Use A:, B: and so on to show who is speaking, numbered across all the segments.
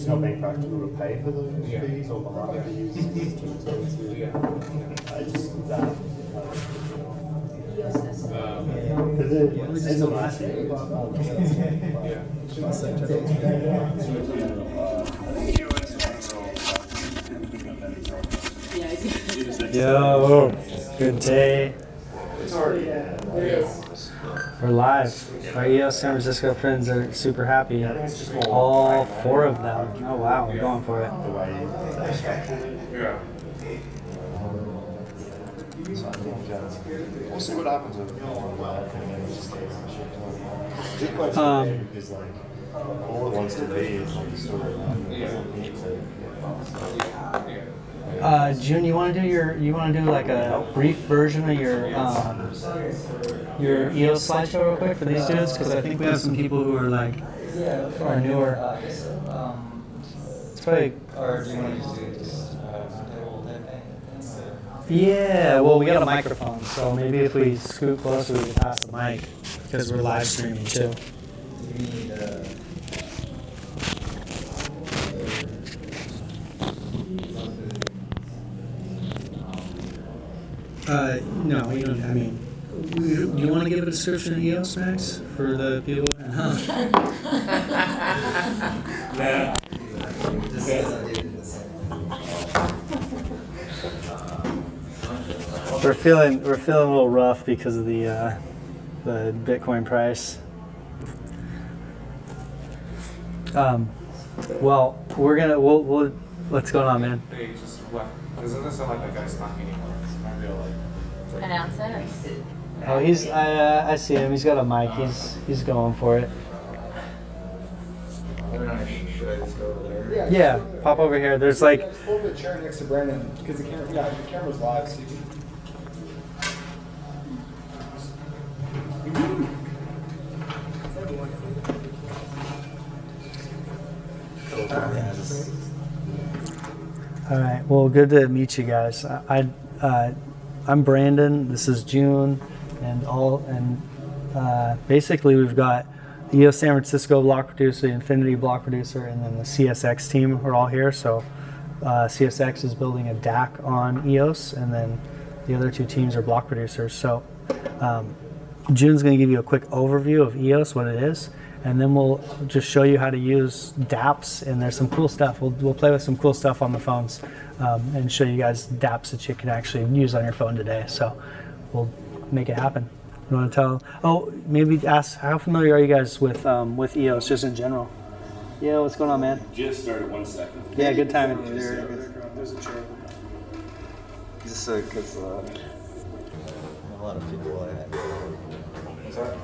A: There's no bank practical to pay for those fees, or a lot of these systems. I just that. Because it's a last year.
B: Yo, good day. We're live. Our EOS San Francisco friends are super happy. All four of them. Oh wow, we're going for it.
A: We'll see what happens with it. Wants to be
B: June, you want to do like a brief version of your EOS slideshow real quick for these dudes, because I think we have some people who are like are newer. It's probably.
C: Or do you want to just do
B: Yeah, well, we got a microphone, so maybe if we scoot closer, we can pass the mic, because we're live streaming too.
C: You need
B: No, you don't. I mean, do you want to give a description of EOS, Max, for the people? We're feeling a little rough because of the Bitcoin price. Well, we'll what's going on, man?
D: Hey, just what? Doesn't this sound like that guy's talking anymore?
E: Announce it.
B: Oh, I see him. He's got a mic. He's going for it.
C: I don't know, should I just go over there?
B: Yeah, pop over here. There's like.
F: Just pull the chair next to Brandon because the camera's live. So you can...
B: All right. Well, good to meet you guys. I'm Brandon. This is June, and basically we've got the EOS San Francisco block producer, the Infinity block producer, and then the CSX team are all here. So CSX is building a DAC on EOS, and then the other two teams are block producers. So June's going to give you a quick overview of EOS, what it is, and then we'll just show you how to use dApps, and there's some cool stuff. We'll play with some cool stuff on the phones and show you guys dApps that you can actually use on your phone today. So we'll make it happen. You want to tell? Oh, maybe ask, how familiar are you guys with EOS just in general? Yeah, what's going on, man?
G: Just started 1 second.
B: Yeah, good timing.
F: There's a chair.
C: Just because a lot of people.
D: What's that?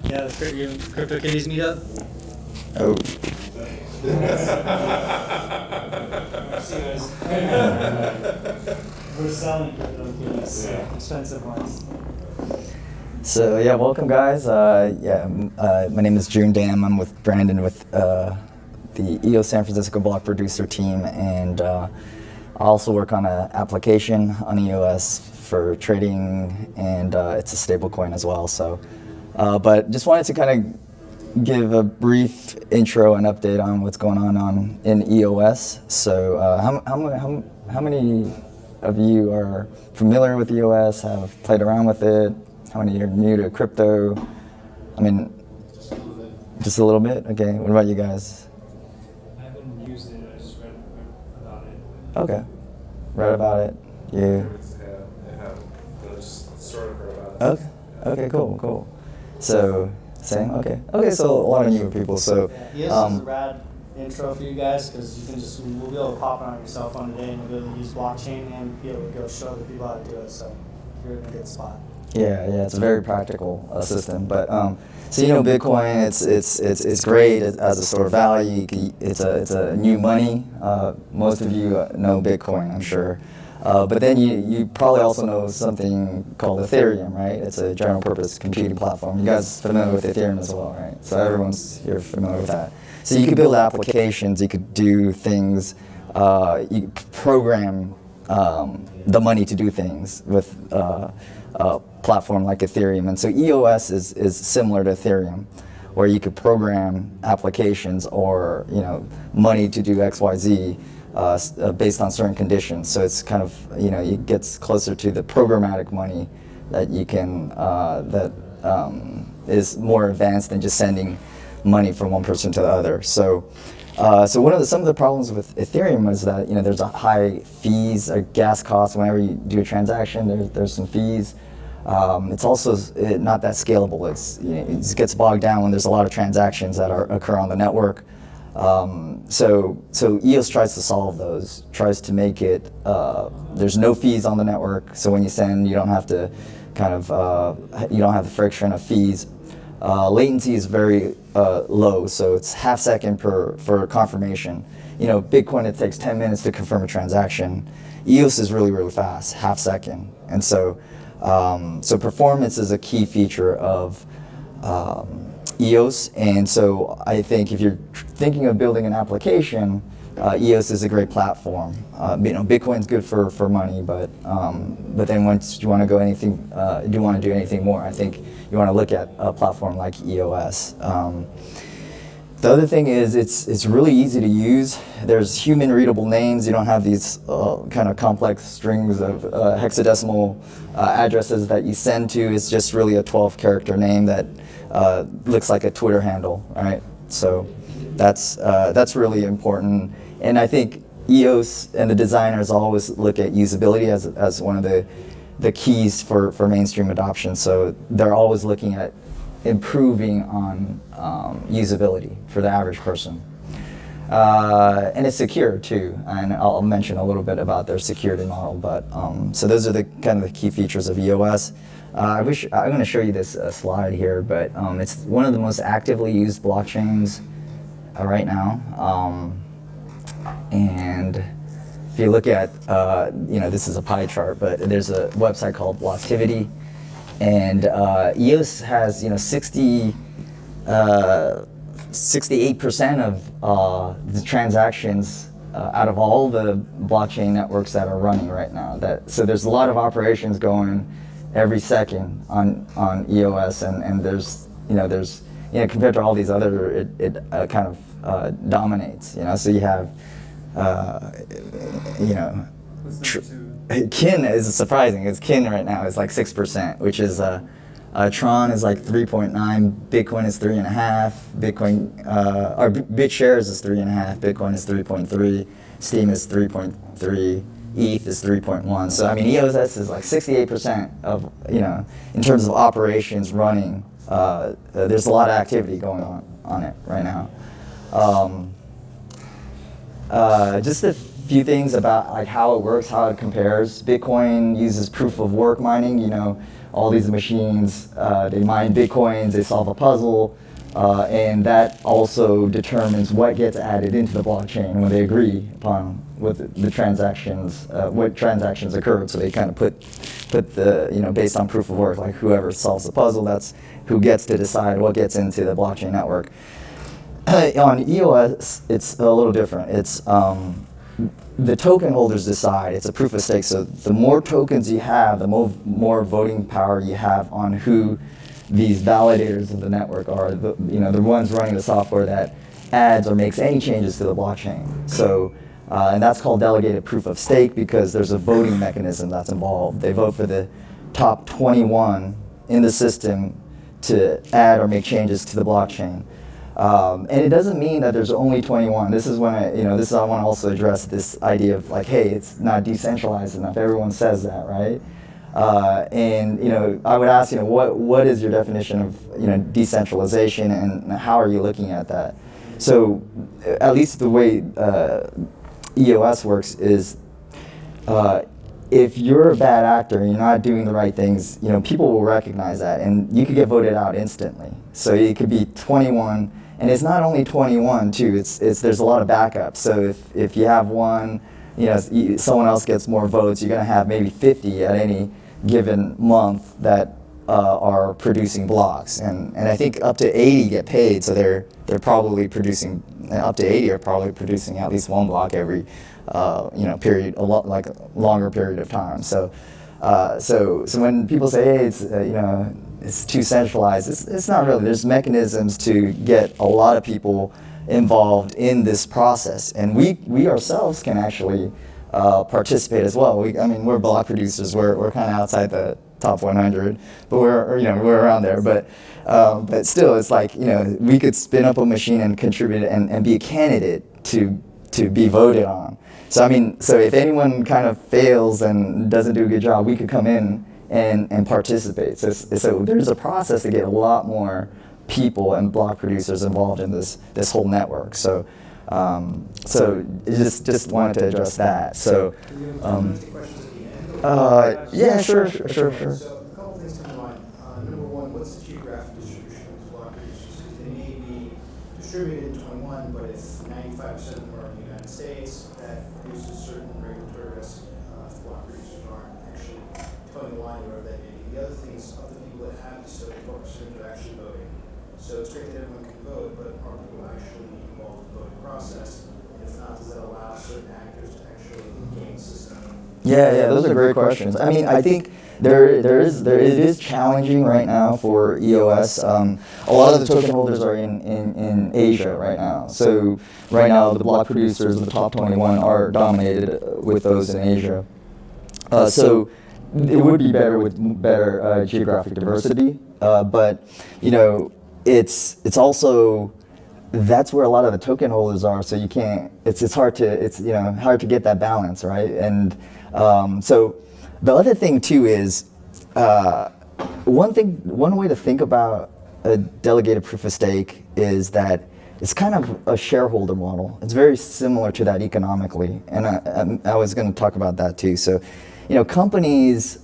B: Yeah, the Crypto Kitties meetup.
C: Oh.
B: We're selling Crypto Kitties, expensive ones.
C: So yeah, welcome guys. My name is June Dam. I'm with Brandon with the EOS San Francisco block producer team, and I also work on an application on EOS for trading, and it's a stable coin as well. So, but just wanted to kind of give a brief intro and update on what's going on in EOS. So how many of you are familiar with EOS, have played around with it? How many are new to crypto? I mean, just a little bit? Okay, what about you guys?
F: I haven't used it, I just read about it.
C: Okay, read about it. You?
D: Just sort of heard about it.
C: Okay, cool. So, same? Okay, so a lot of newer people. So,
B: EOS is a rad intro for you guys, because we'll be able to pop it on your cell phone today, and you'll be able to use blockchain and be able to go show the people how to do it. So you're in a good spot.
C: Yeah, it's a very practical system. But so Bitcoin, it's great as a store of value. It's a new money. Most of you know Bitcoin, I'm sure. But then you probably also know something called Ethereum, right? It's a general purpose computing platform. You guys familiar with Ethereum as well, right? So everyone's here familiar with that. So you could build applications, you could do things, you could program the money to do things with platform like Ethereum. And so EOS is similar to Ethereum, where you could program applications or money to do X, Y, Z based on certain conditions. So it's kind of it gets closer to the programmatic money that you can is more advanced than just sending money from one person to the other. So some of the problems with Ethereum is that there's a high fees or gas costs whenever you do a transaction. There's some fees. It's also not that scalable. It gets bogged down when there's a lot of transactions that occur on the network. So EOS tries to solve those. Tries to make it there's no fees on the network. So when you send, you don't have to you don't have the friction of fees. Latency is very low, so it's half second for confirmation. Bitcoin, it takes 10 minutes to confirm a transaction. EOS is really, really fast, half second. And so performance is a key feature of EOS. And so I think if you're thinking of building an application, EOS is a great platform. Bitcoin's good for money, but then once you want to go anything, do want to do anything more, I think you want to look at a platform like EOS. The other thing is it's really easy to use. There's human readable names. You don't have these kind of complex strings of hexadecimal addresses that you send to. It's just really a 12-character name that looks like a Twitter handle, right? So that's really important. And I think EOS and the designers always look at usability as one of the keys for mainstream adoption. So they're always looking at improving on usability for the average person. And it's secure too, and I'll mention a little bit about their security model. But so those are the kind of the key features of EOS. I'm going to show you this slide here, but it's one of the most actively used blockchains right now. And if you look at, this is a pie chart, but there's a website called Blocktivity, and EOS has 68% of the transactions out of all the blockchain networks that are running right now. So there's a lot of operations going every second on EOS, and there's compared to all these other, it kind of dominates. So you have Kin is surprising. It's Kin right now is like 6%, which is Tron is like 3.9, Bitcoin is 3.5, Bitcoin or BitShares is 3.5, Bitcoin is 3.3, Steam is 3.3, ETH is 3.1. So I mean, EOS is like 68% of in terms of operations running. There's a lot of activity going on it right now. Just a few things about like how it works, how it compares. Bitcoin uses proof of work mining. All these machines, they mine Bitcoins, they solve a puzzle, and that also determines what gets added into the blockchain when they agree upon what the transactions, what transactions occurred. So they kind of put the, based on proof of work, like whoever solves the puzzle, that's who gets to decide what gets into the blockchain network. On EOS, it's a little different. It's the token holders decide. It's a proof of stake. So the more tokens you have, the more voting power you have on who these validators of the network are. The ones running the software that adds or makes any changes to the blockchain. So and that's called delegated proof of stake because there's a voting mechanism that's involved. They vote for the top 21 in the system to add or make changes to the blockchain. And it doesn't mean that there's only 21. This is when I want to also address this idea of like, hey, it's not decentralized enough. Everyone says that, right? And I would ask, what is your definition of decentralization, and how are you looking at that? So, at least the way EOS works is, if you're a bad actor and you're not doing the right things, people will recognize that, and you could get voted out instantly. So it could be 21. And it's not only 21 too. There's a lot of backup. So if you have one, someone else gets more votes, you're going to have maybe 50 at any given month that are producing blocks. And I think up to 80 get paid. So they're probably producing up to 80 are probably producing at least one block every period, like a longer period of time. So So when people say, hey, it's it's too centralized, it's not really. There's mechanisms to get a lot of people involved in this process, and we ourselves can actually participate as well. We're block producers. We're kind of outside the top 100, but we're around there. But still, it's like we could spin up a machine and contribute and be a candidate to be voted on. So if anyone kind of fails and doesn't do a good job, we could come in and participate. So there's a process to get a lot more people and block producers involved in this whole network. So just wanted to address that. So yeah, sure.
F: So a couple things come to mind. Number one, what's the geographic distribution of these block producers? Because they may be distributed in 21, but if 95% of them are in the United States, that produces certain regulatory risk. Block producers aren't actually towing the line, wherever that may be. The other thing is of the people that have these 12% are actually voting. So it's great that everyone can vote, but are people actually involved in the voting process? And if not, does that allow certain actors to actually game the system?
C: Yeah, those are great questions. I think it is challenging right now for EOS. A lot of the token holders are in Asia right now. So right now, the block producers, the top 21, are dominated with those in Asia. So it would be better with better geographic diversity, but it's also that's where a lot of the token holders are. So you can't. It's hard to get that balance, right? And so the other thing too is one way to think about a delegated proof of stake is that it's kind of a shareholder model. It's very similar to that economically, and I was going to talk about that too. So, companies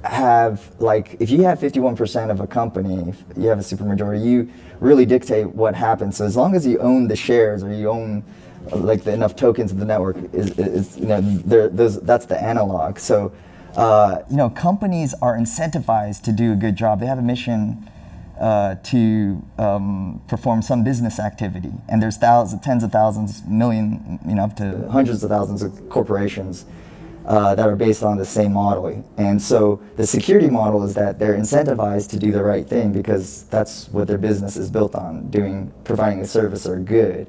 C: have, like, if you have 51% of a company, if you have a supermajority, you really dictate what happens. So as long as you own the shares or you own enough tokens of the network, that's the analog. So companies are incentivized to do a good job. They have a mission to perform some business activity, and there's tens of thousands, million, up to hundreds of thousands of corporations that are based on the same modeling. And so the security model is that they're incentivized to do the right thing because that's what their business is built on, providing a service or good.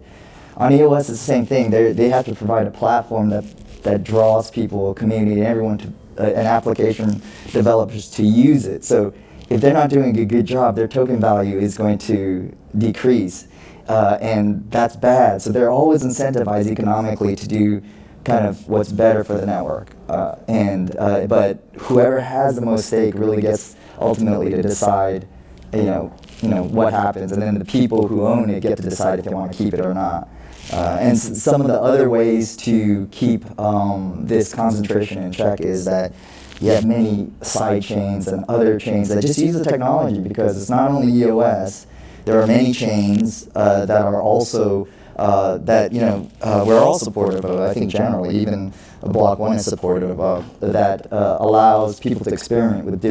C: On EOS, it's the same thing. They have to provide a platform that draws people, a community, and everyone, an application developers to use it. So if they're not doing a good job, their token value is going to decrease, and that's bad. So they're always incentivized economically to do kind of what's better for the network. But whoever has the most stake really gets ultimately to decide, what happens, and then the people who own it get to decide if they want to keep it or not. And some of the other ways to keep this concentration in check is that you have many side chains and other chains that just use the technology, because it's not only EOS. There are many chains that are also we're all supportive of. I think generally, even Block 1 is supportive of, that allows people to experiment with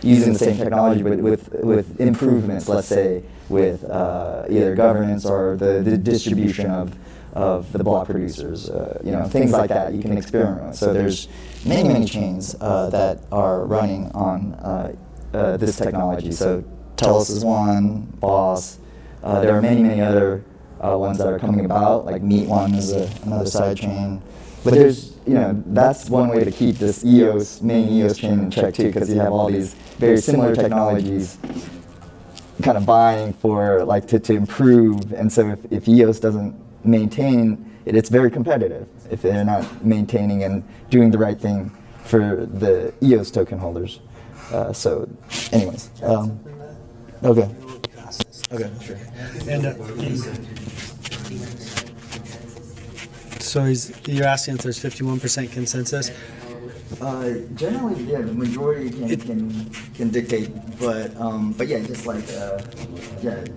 C: using the same technology, but with improvements, let's say, with either governance or the distribution of the block producers, things like that you can experiment with. So there's many chains that are running on this technology. So Telos is one, Boss. There are many other ones that are coming about, like Meet One is another side chain. But there's, that's one way to keep this main EOS chain in check too, because you have all these very similar technologies kind of vying for, to improve. And so if EOS doesn't maintain it, it's very competitive if they're not maintaining and doing the right thing for the EOS token holders. So anyways, okay. Okay, sure.
B: So you're asking if there's 51% consensus?
C: Generally, yeah, the majority can dictate, but yeah, just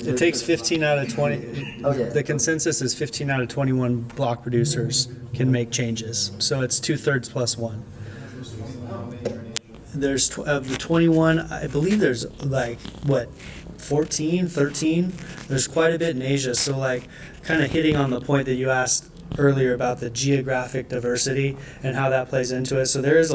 B: It takes 15 out of 20.
C: Oh, yeah.
B: The consensus is 15 out of 21 block producers can make changes. So it's 2/3 plus 1. There's of the 21, I believe there's 14, 13. There's quite a bit in Asia. So kind of hitting on the point that you asked earlier about the geographic diversity and how that plays into it. So there is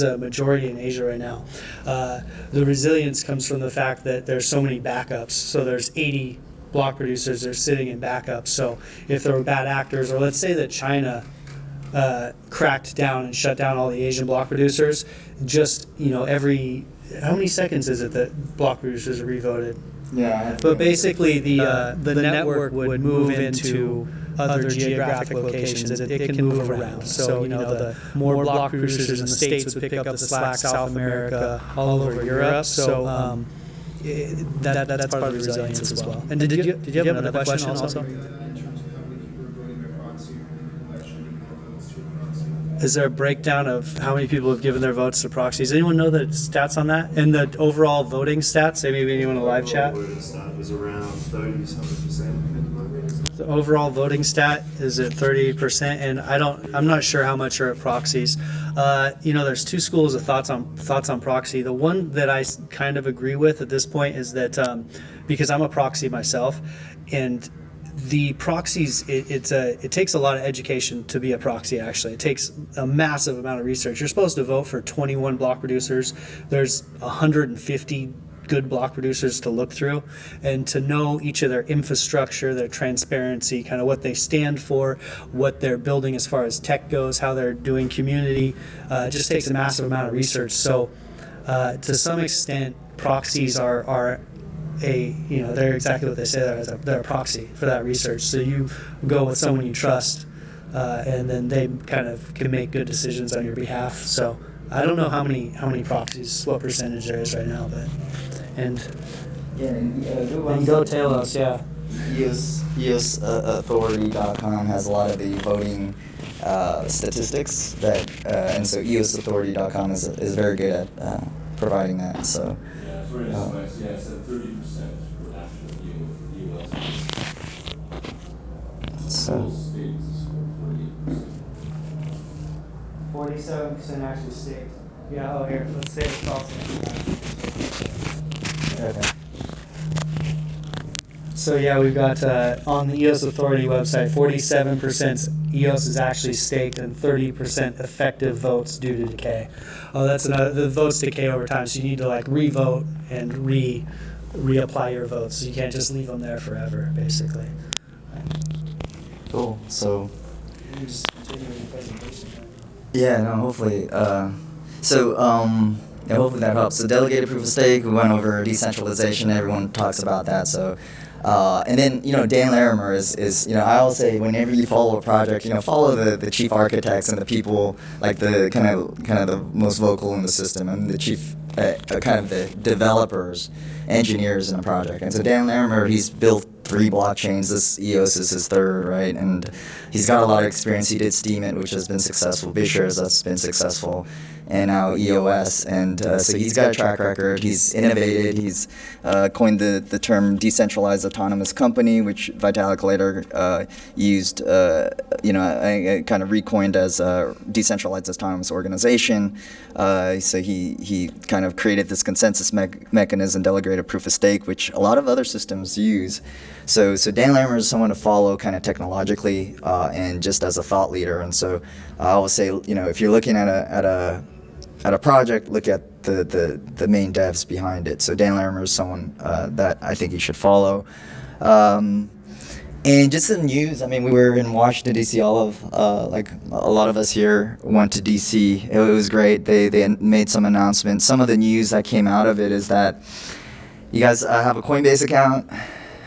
B: a majority in Asia right now. The resilience comes from the fact that there's so many backups. So there's 80 block producers that are sitting in backups. So if there were bad actors, or let's say that China cracked down and shut down all the Asian block producers, just every how many seconds is it that block producers are revoted?
C: Yeah.
B: But basically, the network would move into other geographic locations. It can move around. So the more block producers in the States would pick up the slack, South America, all over Europe. So that's part of the resilience as well. And did you have another question also? Is there a breakdown of how many people have given their votes to proxies? Anyone know the stats on that? And the overall voting stats? Say maybe anyone in a live chat?
A: The voting stat was around 30-something% at the moment.
B: The overall voting stat is at 30%, and I'm not sure how much are at proxies. There's two schools of thoughts on proxy. The one that I kind of agree with at this point is that because I'm a proxy myself, and the proxies, it takes a lot of education to be a proxy. Actually, it takes a massive amount of research. You're supposed to vote for 21 block producers. There's 150 good block producers to look through, and to know each of their infrastructure, their transparency, kind of what they stand for, what they're building as far as tech goes, how they're doing community, just takes a massive amount of research. So to some extent, proxies are they're exactly what they say. They're a proxy for that research. So you go with someone you trust, and then they kind of can make good decisions on your behalf. So I don't know how many proxies, what percentage there is right now, but and go Talos, yeah.
C: EOSauthority.com has a lot of the voting statistics and so EOSauthority.com is very good at providing that. So.
G: Yeah, for instance, I said 30% for actual EOS.
C: So.
G: States is for 48%.
B: 47% actually staked. Yeah. Oh, here. Let's say it's also.
C: Okay.
B: So yeah, we've got on the EOS Authority website, 47% EOS is actually staked and 30% effective votes due to decay. Oh, that's another. The votes decay over time, so you need to re-vote and reapply your votes. So you can't just leave them there forever, basically.
C: Cool. So.
B: Just continuing the presentation.
C: Yeah. No. Hopefully. Hopefully that helps. So delegated proof of stake, we went over decentralization, everyone talks about that. So, and then, Dan Larimer is I always say whenever you follow a project, follow the chief architects and the people, like the kind of the most vocal in the system, and the chief, kind of the developers, engineers in a project. And so Dan Larimer, he's built 3 blockchains. This EOS is his 3rd, right? And he's got a lot of experience. He did Steemit, which has been successful. BitShares, that's been successful. And now EOS. And so he's got a track record. He's innovated. He's coined the term decentralized autonomous company, which Vitalik later used, kind of recoined as decentralized autonomous organization. So he kind of created this consensus mechanism, delegated proof of stake, which a lot of other systems use. So Dan Larimer is someone to follow kind of technologically and just as a thought leader. And so I will say, if you're looking at a project, look at the main devs behind it. So Dan Larimer is someone that I think you should follow. And just in the news, we were in Washington, D.C. All of, a lot of us here went to D.C. It was great. They made some announcements. Some of the news that came out of it is that you guys have a Coinbase account.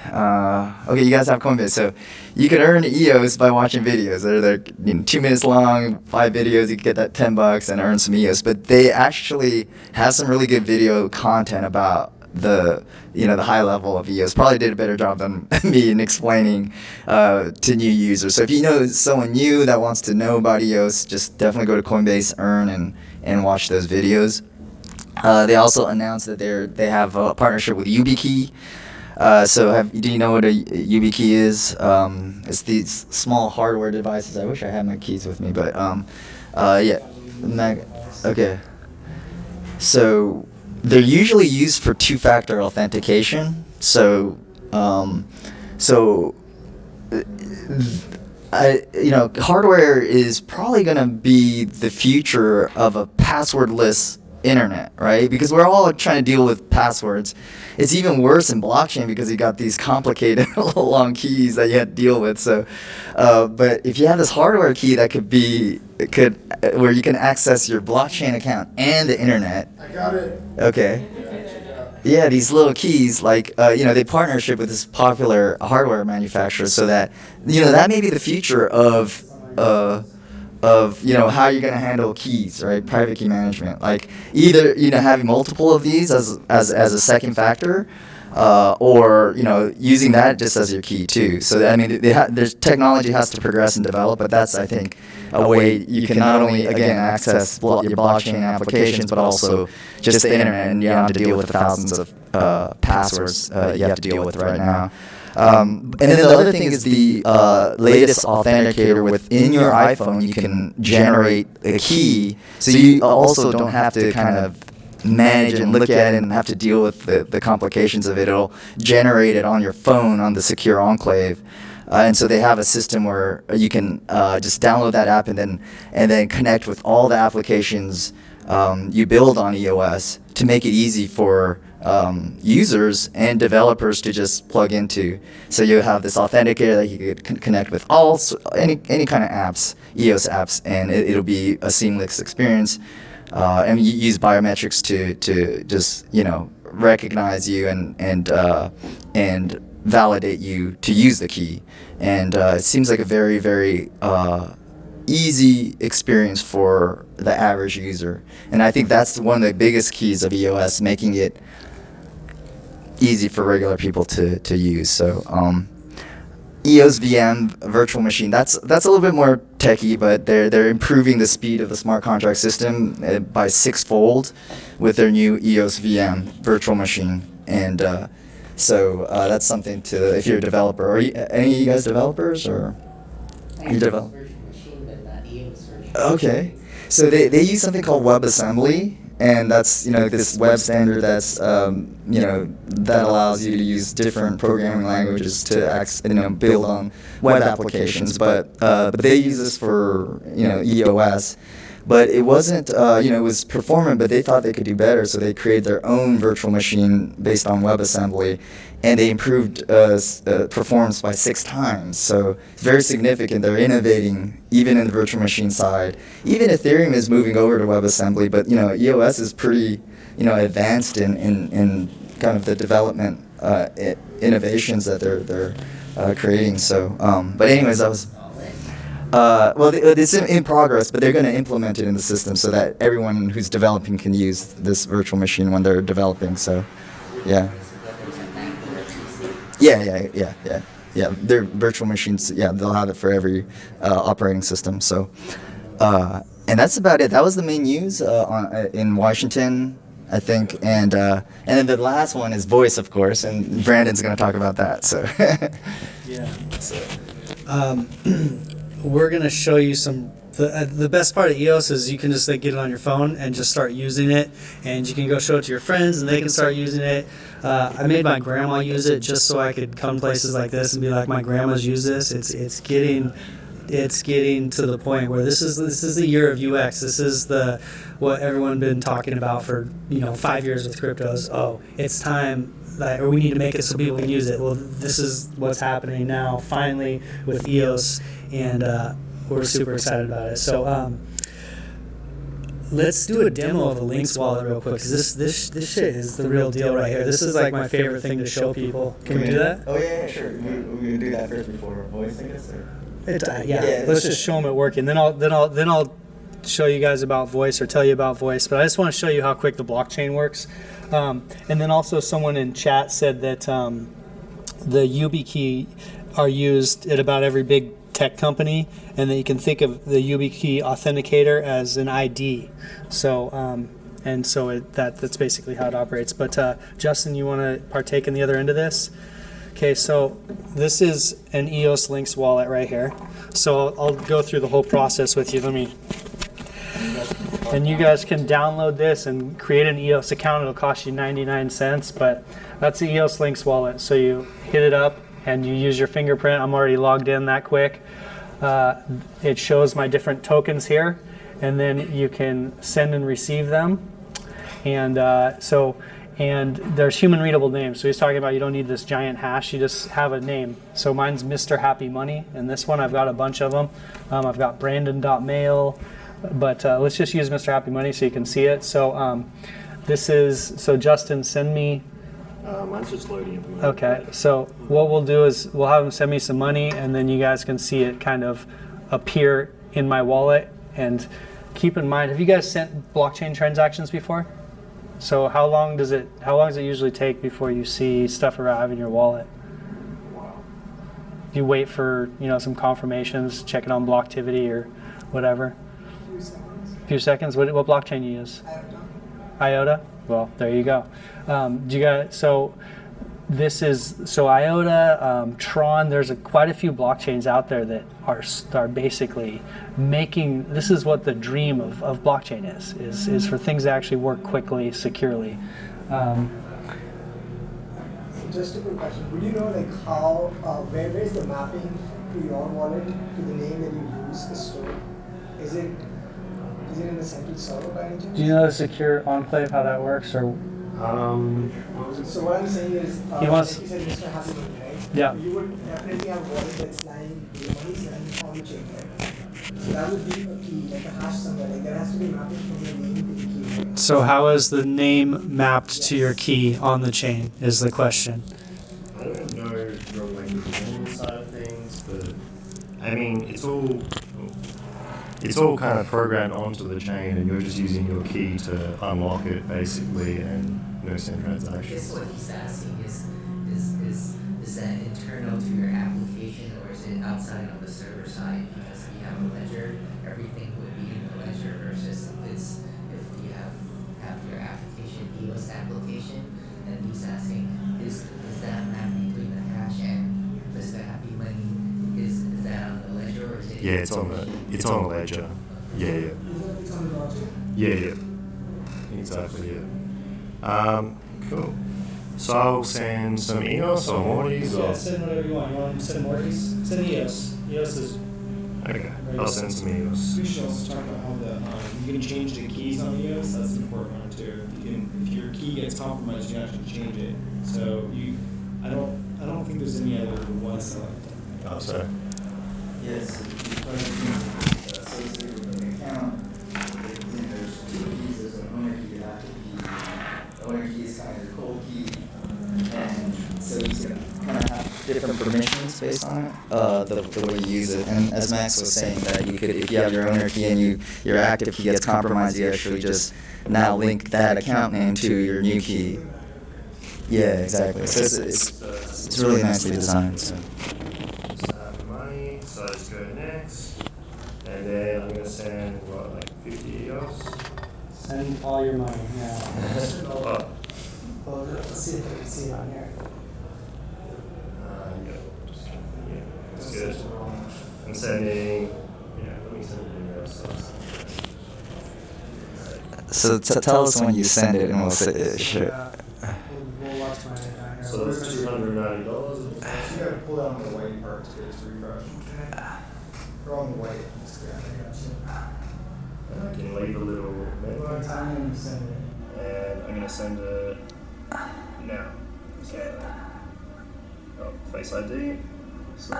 C: Okay, you guys have Coinbase, so you could earn EOS by watching videos. They're 2 minutes long, 5 videos. You can get that $10 and earn some EOS. But they actually have some really good video content about the high level of EOS. Probably did a better job than me in explaining to new users. So if you know someone new that wants to know about EOS, just definitely go to Coinbase, earn, and watch those videos. They also announced that they have a partnership with YubiKey. Do you know what a YubiKey is? It's these small hardware devices. I wish I had my keys with me, but okay. So they're usually used for 2-factor authentication. So hardware is probably going to be the future of a passwordless internet, right? Because we're all trying to deal with passwords. It's even worse in blockchain because you got these complicated long keys that you have to deal with. So, but if you have this hardware key that where you can access your blockchain account and the internet.
F: I got it.
C: Okay. Yeah, these little keys, like, they partnership with this popular hardware manufacturer so that, that may be the future of how you're going to handle keys, right? Private key management. Like, either, having multiple of these as a second factor, or, using that just as your key too. So, I mean, there's technology has to progress and develop, but that's, I think, a way you can not only, again, access your blockchain applications, but also just the internet, and you don't have to deal with the thousands of passwords you have to deal with right now. And then the other thing is the latest authenticator within your iPhone. You can generate a key, so you also don't have to kind of manage and look at it and have to deal with the complications of it. It'll generate it on your phone on the secure enclave. And so they have a system where you can just download that app and then connect with all the applications you build on EOS to make it easy for users and developers to just plug into. So you have this authenticator that you could connect with any kind of apps, EOS apps, and it'll be a seamless experience. And you use biometrics to just recognize you and validate you to use the key. And it seems like a very, very easy experience for the average user. And I think that's one of the biggest keys of EOS, making it easy for regular people to use. So EOS VM virtual machine, that's a little bit more techy, but they're improving the speed of the smart contract system by 6-fold with their new EOS VM virtual machine. And so that's something to, if you're a developer. Are any of you guys developers, or you develop? Okay, so they use something called WebAssembly, and that's this web standard that's that allows you to use different programming languages to build on web applications. But they use this for EOS. But it wasn't, it was performant, but they thought they could do better, so they created their own virtual machine based on WebAssembly, and they improved performance by 6 times. So it's very significant. They're innovating even in the virtual machine side. Even Ethereum is moving over to WebAssembly, but EOS is pretty advanced in kind of the development innovations that they're creating. So, but anyways, that was. It's in progress, but they're going to implement it in the system so that everyone who's developing can use this virtual machine when they're developing. So, yeah. Yeah. Their virtual machines, they'll have it for every operating system. So, and that's about it. That was the main news in Washington, I think. And then the last one is voice, of course, and Brandon's going to talk about that. So,
B: yeah. We're going to show you the best part of EOS is you can just get it on your phone and just start using it, and you can go show it to your friends and they can start using it. I made my grandma use it just so I could come places like this and be like, my grandma's use this. It's getting to the point where this is the year of UX. This is what everyone been talking about for 5 years with cryptos. Oh, it's time. Or we need to make it so people can use it. Well, this is what's happening now, finally, with EOS, and we're super excited about it. So let's do a demo of the Lynx wallet real quick, because this shit is the real deal right here. This is like my favorite thing to show people. Can we do that?
C: Oh yeah, sure. We can do that first before voice, I guess.
B: Yeah. Let's just show them it working. Then I'll show you guys about voice or tell you about voice. But I just want to show you how quick the blockchain works. And then also someone in chat said that the YubiKey are used at about every big tech company, and that you can think of the YubiKey authenticator as an ID. So that's basically how it operates. But Justin, you want to partake in the other end of this? Okay, so this is an EOS Lynx wallet right here. So I'll go through the whole process with you. And you guys can download this and create an EOS account. It'll cost you 99 cents, but that's the EOS Lynx wallet. So you hit it up and you use your fingerprint. I'm already logged in that quick. it shows my different tokens here, and then you can send and receive them. And and there's human readable names. So he's talking about you don't need this giant hash, you just have a name. So mine's Mr. Happy Money, and this one I've got a bunch of them. I've got Brandon.mail, but let's just use Mr. Happy Money so you can see it. So so Justin, send me.
A: Mine's just loading at the moment.
B: Okay, so what we'll do is we'll have him send me some money, and then you guys can see it kind of appear in my wallet. And keep in mind, have you guys sent blockchain transactions before? So how long does it usually take before you see stuff arrive in your wallet?
A: Wow.
B: You wait for some confirmations, check it on Blocktivity or whatever. A few seconds. What blockchain you use? IOTA. Well, there you go. So IOTA, Tron. There's quite a few blockchains out there that are basically making. This is what the dream of blockchain is for things to actually work quickly, securely.
H: So just a quick question. Would you know how where is the mapping to your wallet to the name that you use is stored? Is it in the central server by any chance?
B: Do you know the secure enclave how that works or?
H: So what I'm saying is,
B: He wants-
H: like you said, Mr. Happy Money, right?
B: Yeah.
H: You would definitely have a wallet that's lying the money sent on the chain, right? So that would be a key, like a hash somewhere. Like there has to be mapping from your name to the key. Right?
B: So how is the name mapped to your key on the chain is the question.
A: I don't know from like the performance side of things, but I mean it's all kind of programmed onto the chain, and you're just using your key to unlock it basically, and send
I: I guess
A: transactions.
I: what he's asking is that internal to your application, or is it outside on the server side? Because if you have a ledger, everything would be in the ledger versus if you have your application, EOS application, and he's asking is that mapping between the hash and Mr. Happy Money is that on the ledger, or is it?
A: Yeah, it's on the ledger. Yeah.
H: It's on the logic.
A: Yeah. Exactly. Yeah. Cool. So I'll send some EOS or Mortys or.
B: Send whatever you want. You want to send Mortys? Send EOS. EOS is.
A: Okay. I'll send some EOS.
J: We should also talk about how you can change the keys on EOS. That's an important one too. If your key gets compromised, you can actually change it. So I don't think there's any other one select.
A: Oh, sorry.
C: Yes, associated with an account, there's two keys. There's an owner key and active key. The owner key is kind of your cold key, and so you can kind of have different permissions based on it, the way you use it. And as Max was saying, that you could, if you have your owner key and your active key gets compromised, you actually just now link that account name to your new key. Yeah, exactly. So it's really nicely designed. So.
A: Money, so let's go next. And then I'm going to send, like 50 EOS?
B: Send all your money, yeah.
A: Oh,
H: Well, let's see if I can see it on here.
A: yeah, that's good. I'm sending, let me send it EOS.
C: So tell us when you send it, and we'll say sure.
B: We'll watch my account here.
A: So that's $290.
F: You gotta pull down on the white part to get it to refresh. Or on the white.
A: I can leave a little memo.
B: What time when you send it?
A: And I'm going to send it now. So, Face ID. So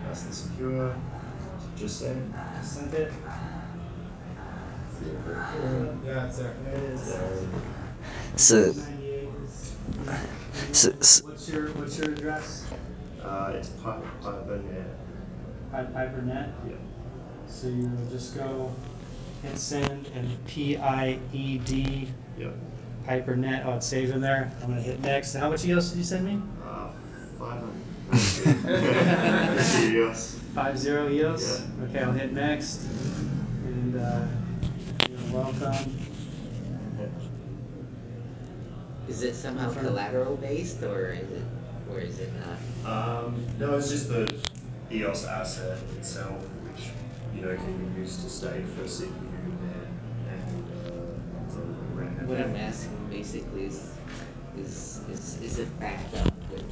A: that's the secure. Just send.
B: Sent it.
J: Yeah, it's there.
B: There it is.
C: So,
B: 98.
C: so
B: What's your address?
A: It's
B: Pipernet.
A: Yeah.
B: So you will just go hit send and PIED
A: Yep.
B: Pipernet. Oh, it's saved in there. I'm gonna hit next. How much EOS did you send me?
A: 500. 50 EOS.
B: 50 EOS.
A: Yeah.
B: Okay, I'll hit next. And you're welcome.
I: Is it somehow collateral based, or is it not?
A: No, it's just the EOS asset itself, which can be used to stake for CPU and RAM.
I: What I'm asking basically is it backed up with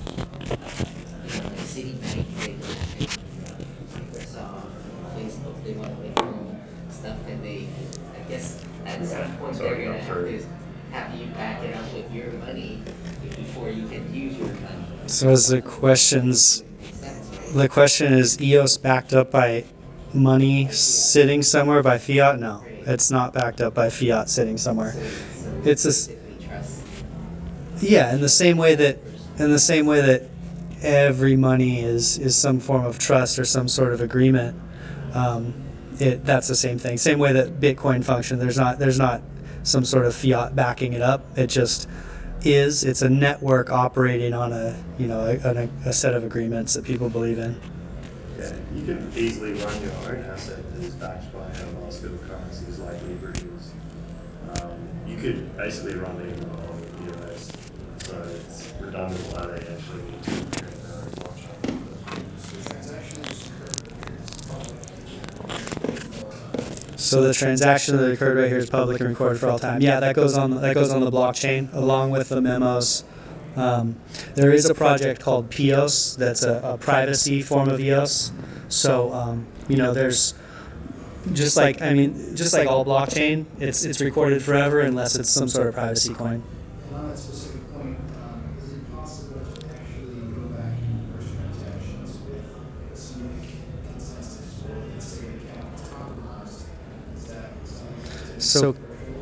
I: Citibank regulation? stuff, and they, I guess, at some point
A: sorry,
I: they're gonna
A: I'm
I: have
A: sorry.
I: to have you back it up with your money before you can use your money.
B: So as the questions, the question is EOS backed up by money sitting somewhere by fiat? No, it's not backed up by fiat sitting somewhere. It's a, yeah, in the same way that every money is some form of trust or some sort of agreement. That's the same thing. Same way that Bitcoin functions. There's not some sort of fiat backing it up. It just is. It's a network operating on a set of agreements that people believe in.
A: Yeah, you can easily run your own asset that is backed by a basket of currencies like Libra is. You could basically run even on EOS, so it's redundant why they actually need to create their own blockchain.
B: So the transaction that occurred right here is public and recorded for all time. Yeah, that goes on the blockchain along with the memos. There is a project called EOS that's a privacy form of EOS. So there's just like all blockchain, it's recorded forever unless it's some sort of privacy coin.
F: On that specific point, is it possible to actually go back and reverse transactions with some consensus or let's say the account is compromised? Is that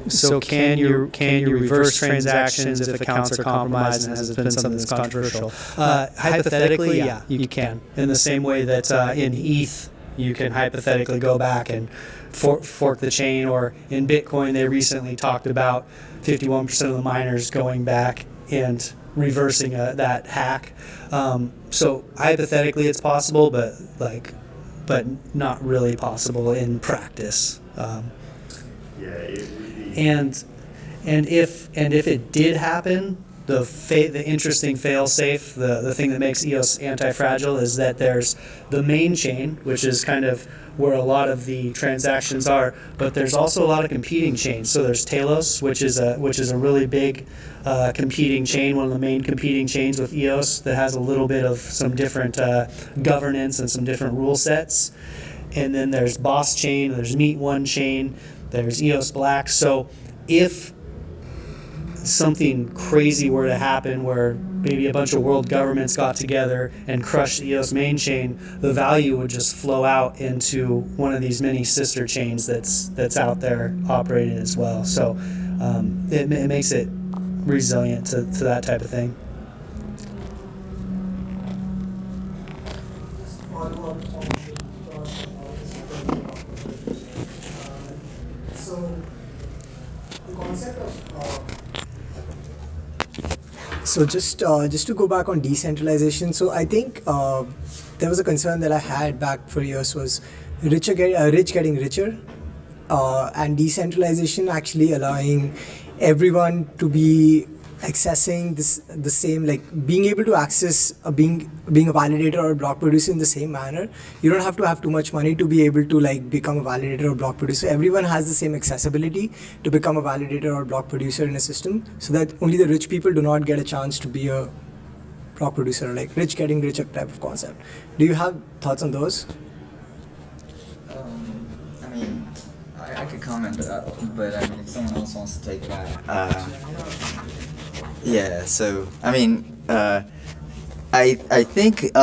B: So can you reverse transactions if accounts are compromised and has been something that's controversial? Hypothetically, yeah, you can. In the same way that in ETH, you can hypothetically go back and fork the chain, or in Bitcoin, they recently talked about 51% of the miners going back and reversing that hack. So hypothetically, it's possible, but not really possible in practice.
A: Yeah, it would be.
B: And if it did happen, the interesting fail-safe, the thing that makes EOS anti-fragile is that there's the main chain, which is kind of where a lot of the transactions are, but there's also a lot of competing chains. So there's Talos, which is a really big competing chain, one of the main competing chains with EOS that has a little bit of some different governance and some different rule sets. And then there's Boss Chain, there's Meet One Chain, there's EOS Black. So if something crazy were to happen where maybe a bunch of world governments got together and crushed the EOS main chain, the value would just flow out into one of these many sister chains that's out there operating as well. So it makes it resilient to that type of thing.
H: So just to go back on decentralization, so I think there was a concern that I had back for years was rich getting richer, and decentralization actually allowing everyone to be accessing the same, like being able to access being a validator or a block producer in the same manner. You don't have to have too much money to be able to like become a validator or block producer. Everyone has the same accessibility to become a validator or block producer in a system, so that only the rich people do not get a chance to be a block producer, like rich getting richer type of concept. Do you have thoughts on those?
C: I could comment, but I mean, if someone else wants to take that. Yeah, so, I think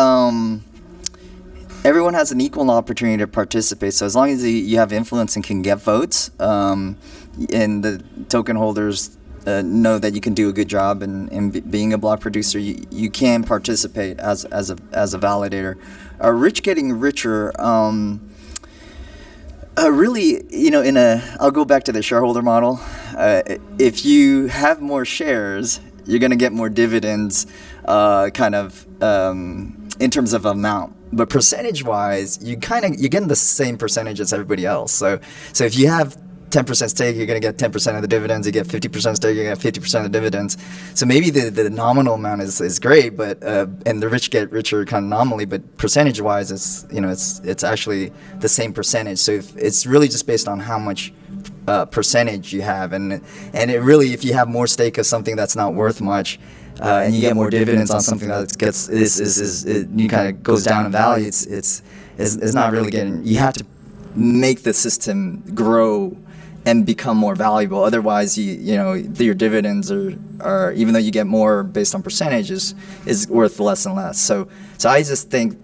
C: everyone has an equal opportunity to participate. So as long as you have influence and can get votes, and the token holders know that you can do a good job in being a block producer, you can participate as a validator. Rich getting richer. Really, I'll go back to the shareholder model. If you have more shares, you're going to get more dividends, in terms of amount. But percentage-wise, you're getting the same percentage as everybody else. So if you have 10% stake, you're going to get 10% of the dividends. You get 50% stake, you get 50% of the dividends. So maybe the nominal amount is great, but and the rich get richer kind of nominally, but percentage-wise, it's actually the same percentage. So it's really just based on how much percentage you have, and it really, if you have more stake of something that's not worth much, and you get more dividends on something that it kind of goes down in value, it's not really getting. You have to make the system grow and become more valuable. Otherwise, your dividends are even though you get more based on percentages, is worth less and less. So I just think,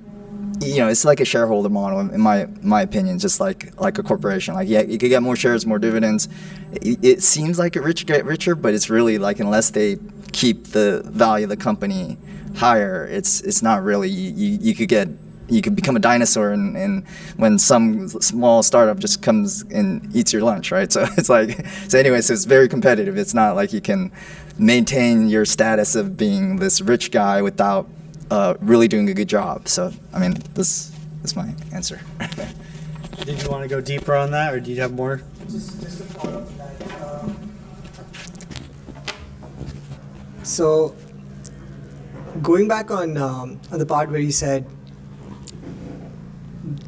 C: it's like a shareholder model in my opinion, just like a corporation. Like, yeah, you could get more shares, more dividends. It seems like a rich get richer, but it's really like, unless they keep the value of the company higher, it's not really. You could become a dinosaur, and when some small startup just comes and eats your lunch, right? So it's like, so it's very competitive. It's not like you can maintain your status of being this rich guy without really doing a good job. So, I mean, this is my answer.
B: Did you want to go deeper on that, or do you have more?
H: Just to follow up on that. So, going back on the part where you said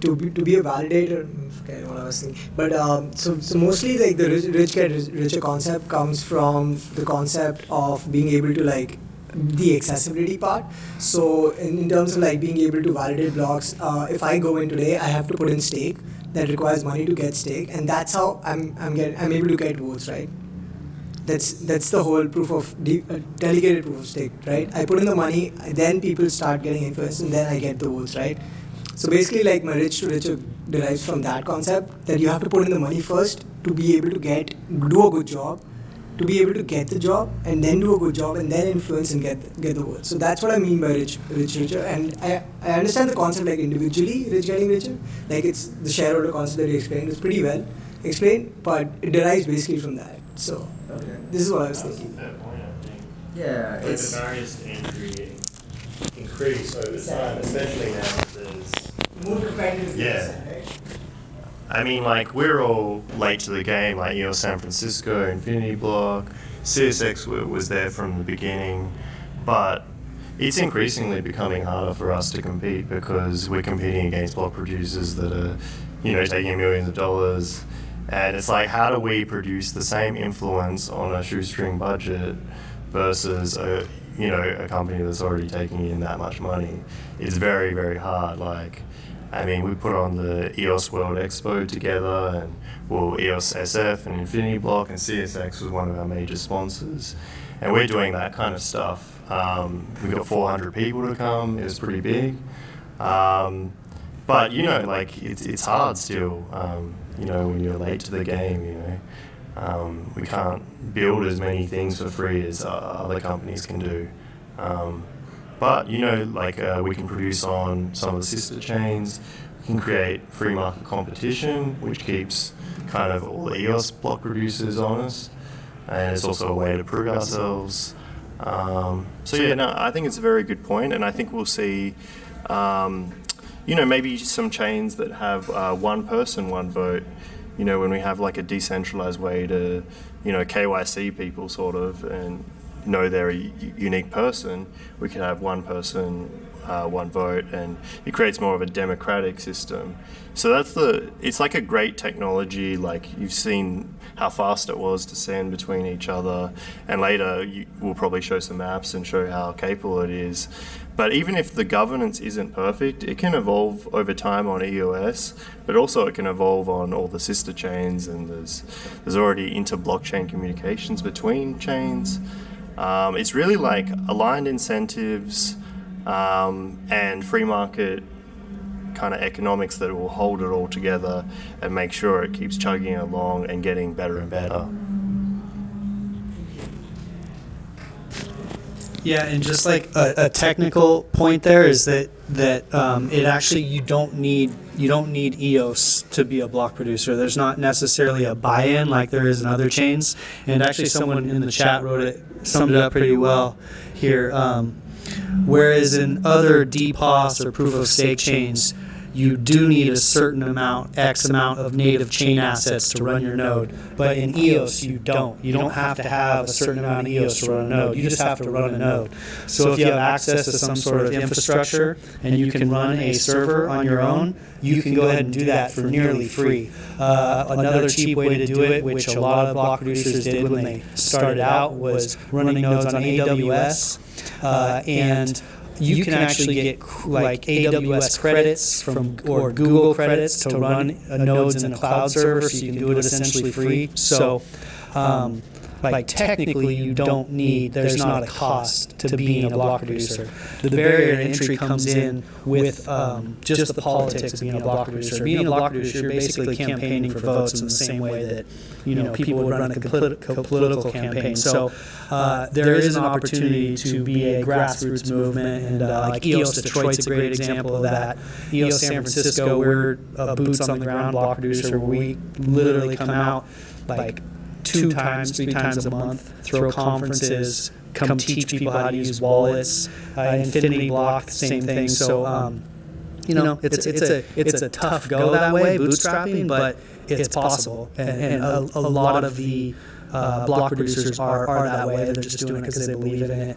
H: to be a validator, I forget what I was thinking. But so mostly like the rich get richer concept comes from the concept of being able to like the accessibility part. So in terms of like being able to validate blocks, if I go in today, I have to put in stake. That requires money to get stake, and that's how I'm able to get votes, right? That's the whole proof of delegated proof of stake, right? I put in the money, then people start getting influenced, and then I get the votes, right? So basically, like my rich to richer derives from that concept that you have to put in the money first to be able to do a good job, to be able to get the job, and then do a good job, and then influence and get the votes. So that's what I mean by rich richer. And I understand the concept like individually rich getting richer, like it's the shareholder concept that you explained. It's pretty well explained, but it derives basically from that. So this is what I was thinking.
A: That's a fair point, I think.
C: Yeah,
A: But the barriers to entry increase over time, especially now that there's
H: More competitive.
A: Yeah. I mean, like, we're all late to the game, like EOS San Francisco, Infinity Block, CSX was there from the beginning, but it's increasingly becoming harder for us to compete because we're competing against block producers that are, taking millions of dollars. And it's like, how do we produce the same influence on a shoestring budget versus a company that's already taking in that much money? It's very, very hard. Like, I mean, we put on the EOS World Expo together, and EOS SF and Infinity Block, and CSX was one of our major sponsors. And we're doing that kind of stuff. We got 400 people to come. It was pretty big. But, it's hard still, when you're late to the game, we can't build as many things for free as other companies can do. But, we can produce on some of the sister chains. We can create free market competition, which keeps kind of all the EOS block producers honest. And it's also a way to prove ourselves. I think it's a very good point. And I think we'll see, maybe some chains that have one person, one vote. When we have like a decentralized way to, KYC people sort of, and know they're a unique person, we can have one person, one vote, and it creates more of a democratic system. So it's like a great technology. Like, you've seen how fast it was to send between each other, and later we'll probably show some maps and show how capable it is. But even if the governance isn't perfect, it can evolve over time on EOS, but also it can evolve on all the sister chains, and there's already inter-blockchain communications between chains. It's really like aligned incentives and free market kind of economics that will hold it all together and make sure it keeps chugging along and getting better and better.
B: Yeah, and just like a technical point there is that it actually you don't need EOS to be a block producer. There's not necessarily a buy-in like there is in other chains. And actually, someone in the chat summed it up pretty well here. Whereas in other DPoS or proof of stake chains, you do need a certain amount, X amount of native chain assets to run your node. But in EOS, you don't. You don't have to have a certain amount of EOS to run a node. You just have to run a node. So if you have access to some sort of infrastructure and you can run a server on your own, you can go ahead and do that for nearly free. Another cheap way to do it, which a lot of block producers did when they started out, was running nodes on AWS and you can actually get like AWS credits or Google credits to run nodes in a cloud server, so you can do it essentially free. So, like technically, you don't need. There's not a cost to being a block producer. The barrier to entry comes in with just the politics of being a block producer. Being a block producer, you're basically campaigning for votes in the same way that people would run a political campaign. So there is an opportunity to be a grassroots movement, and like EOS Detroit's a great example of that. EOS San Francisco, we're a boots on the ground block producer. We literally come out like 2 times, 3 times a month, throw conferences, come teach people how to use wallets. Infinity Block, same thing. So it's a tough go that way, bootstrapping, but it's possible. And a lot of the block producers are that way. They're just doing it because they believe in it.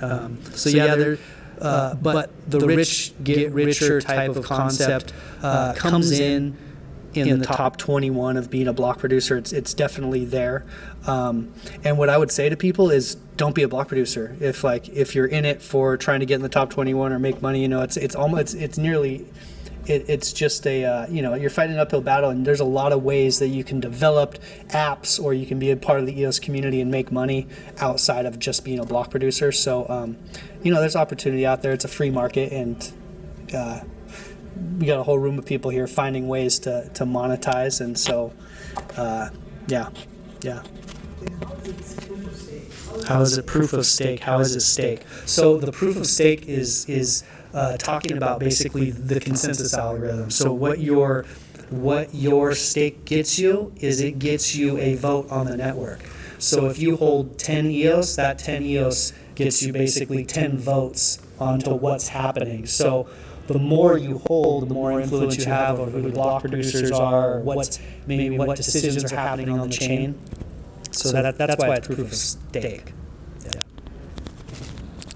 B: But the rich get richer type of concept comes in the top 21 of being a block producer. It's definitely there. And what I would say to people is, don't be a block producer. If you're in it for trying to get in the top 21 or make money, it's just a you're fighting an uphill battle, and there's a lot of ways that you can develop apps, or you can be a part of the EOS community and make money outside of just being a block producer. So there's opportunity out there. It's a free market, and we got a whole room of people here finding ways to monetize. And so yeah. How is it proof of stake? How is it stake? So the proof of stake is talking about basically the consensus algorithm. So what your stake gets you is it gets you a vote on the network. So if you hold 10 EOS, that 10 EOS gets you basically 10 votes onto what's happening. So the more you hold, the more influence you have over who the block producers are, what decisions are happening on the chain. So that's why it's proof of stake. Yeah.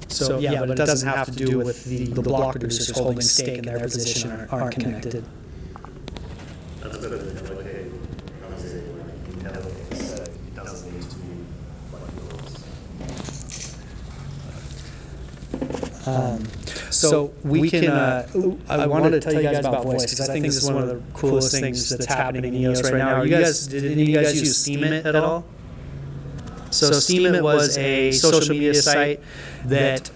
B: So but it doesn't have to do with the block producers holding stake in their position aren't connected.
A: That's a bit of a delicate conversation. It doesn't need to be like yours.
B: So we can. I wanted to tell you guys about Voice, because I think this is one of the coolest things that's happening in EOS right now. Did any of you guys use Steemit at all? So Steemit was a social media site that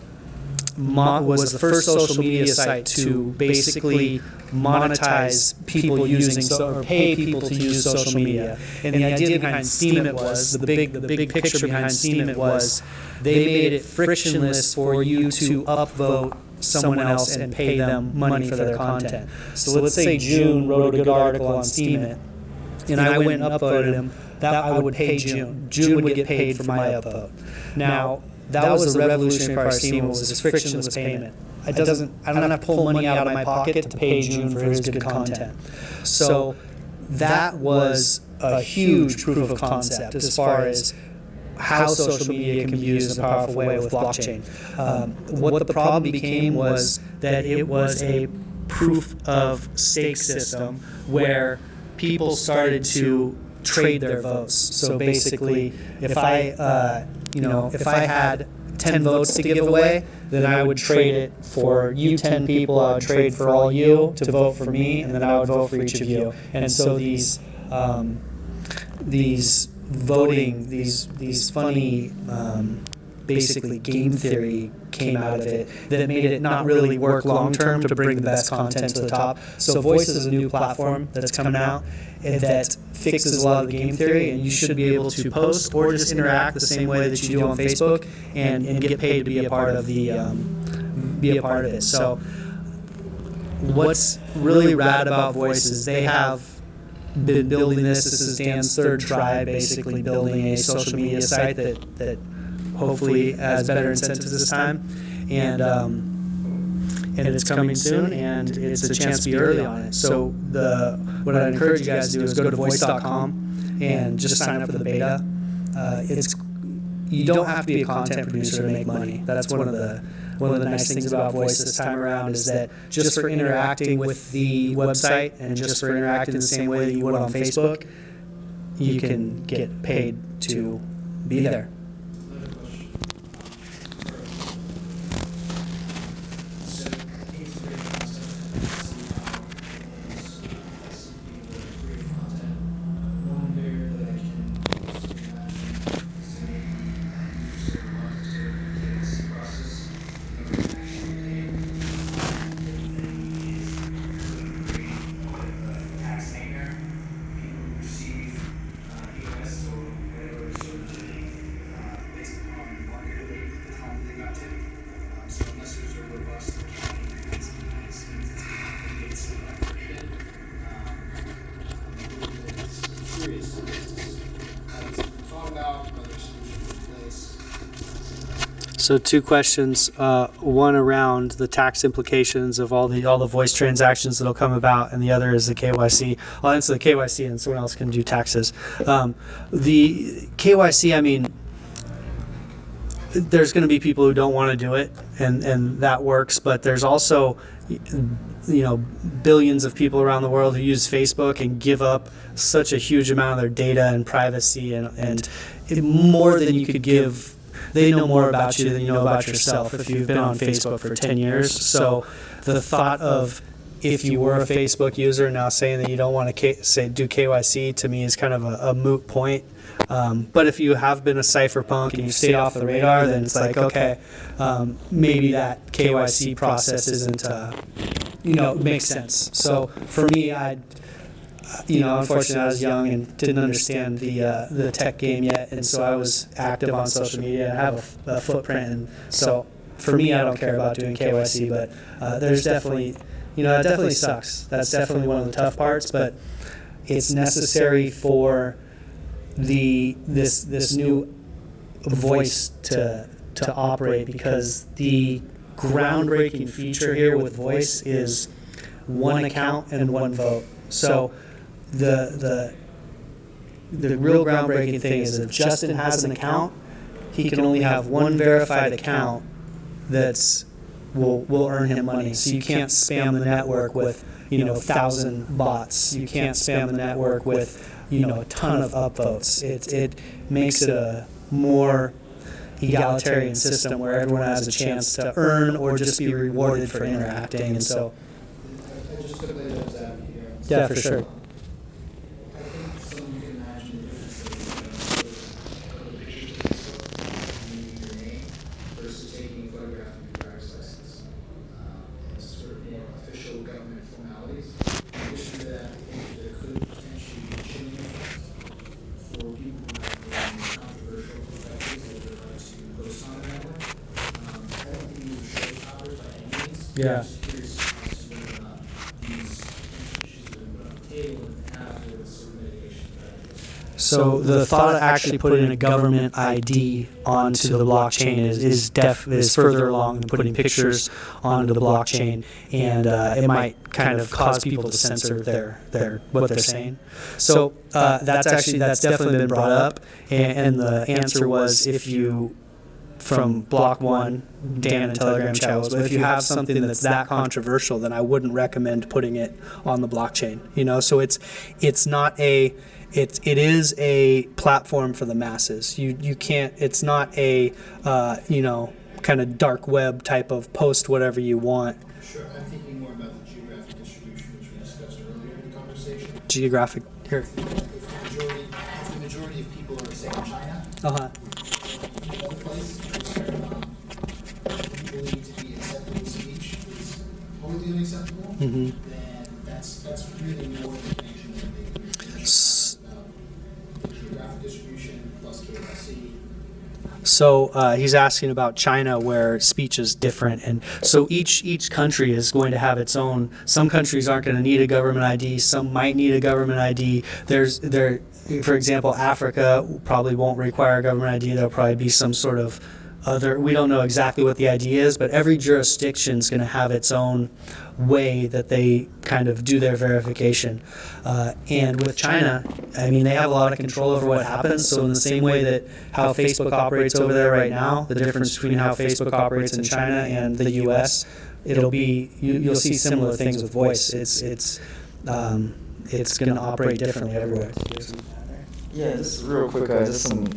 B: was the first social media site to basically monetize people using or pay people to use social media. And the idea behind Steemit was the big picture behind Steemit was they made it frictionless for you to upvote someone else and pay them money for their content. So let's say June wrote a good article on Steemit, and I went and upvoted him. That I would pay June. June would get paid for my upvote. Now, that was the revolutionary part of Steemit, was this frictionless payment. I don't have to pull money out of my pocket to pay June for his good content. So that was a huge proof of concept as far as how social media can be used in a powerful way with blockchain. What the problem became was that it was a proof of stake system where people started to trade their votes. So basically, if I had 10 votes to give away, then I would trade it for you 10 people. I would trade for all you to vote for me, and then I would vote for each of you. And so these voting, these funny, basically game theory came out of it that made it not really work long term to bring the best content to the top. So Voice is a new platform that's coming out that fixes a lot of the game theory, and you should be able to post or just interact the same way that you do on Facebook and get paid to be a part of it. So what's really rad about Voice is they have been building this. This is Dan's third try, basically building a social media site that hopefully has better incentives this time, and it's coming soon, and it's a chance to be early on it. So what I'd encourage you guys to do is go to voice.com and just sign up for the beta. You don't have to be a content producer to make money. That's one of the nice things about Voice this time around, is that just for interacting with the website and just for interacting the same way that you would on Facebook, you can get paid to be there.
F: So robust machine. It's nice. It's encrypted. It's curious. It's thought about other solutions in place.
B: So two questions. One around the tax implications of all the voice transactions that'll come about, and the other is the KYC. I'll answer the KYC, and someone else can do taxes. The KYC, I mean, there's going to be people who don't want to do it, and that works. But there's also, billions of people around the world who use Facebook and give up such a huge amount of their data and privacy, and more than you could give. They know more about you than you know about yourself if you've been on Facebook for 10 years. So the thought of, if you were a Facebook user now saying that you don't want to do KYC, to me is kind of a moot point. But if you have been a cypherpunk and you stayed off the radar, then it's like, okay, maybe that KYC process isn't, makes sense. So for me, unfortunately I was young and didn't understand the tech game yet, and so I was active on social media and have a footprint. And so for me, I don't care about doing KYC, but there's definitely, that definitely sucks. That's definitely one of the tough parts, but it's necessary for this new voice to operate, because the groundbreaking feature here with voice is one account and one vote. So the real groundbreaking thing is, if Justin has an account, he can only have one verified account will earn him money. So you can't spam the network with 1,000 bots. You can't spam the network with a ton of upvotes. It makes it a more egalitarian system where everyone has a chance to earn or just be rewarded for interacting. And so,
F: I just took the devil's advocate here.
B: yeah, for sure.
F: I think someone can imagine the difference of pictures to Facebook and using your name versus taking a photograph of your driver's license. It's sort of more official government formalities. In addition to that, I think there could potentially be chilling effects for people who have controversial perspectives that they'd like to post on the network. I don't think these are showstoppers by any means.
B: Yeah.
F: I'm just curious as to whether or not these issues have been put on the table and have there was sort of mitigation strategies.
B: So the thought of actually putting a government ID onto the blockchain is further along than putting pictures onto the blockchain, and it might kind of cause people to censor their what they're saying. So that's definitely been brought up, and the answer was, if you, from Block 1, Dan and Telegram chat was, but if you have something that's that controversial, then I wouldn't recommend putting it on the blockchain. So it is a platform for the masses. You can't. It's not a kind of dark web type of post whatever you want.
F: Sure, I'm thinking more about the geographic distribution, which we discussed earlier in the conversation.
B: Geographic here.
F: If the majority of people are, say, in China, another place where you believe to be acceptable speech is wholly unacceptable, then that's really more information than they can about geographic distribution plus KYC.
B: So he's asking about China, where speech is different, and so each country is going to have its own. Some countries aren't going to need a government ID. Some might need a government ID. For example, Africa probably won't require a government ID. There'll probably be some sort of other. We don't know exactly what the ID is, but every jurisdiction is going to have its own way that they kind of do their verification. And with China, I mean, they have a lot of control over what happens. So in the same way that how Facebook operates over there right now, the difference between how Facebook operates in China and the U.S., it'll be you'll see similar things with voice. It's going to operate differently everywhere.
C: Yeah, just real quick, just some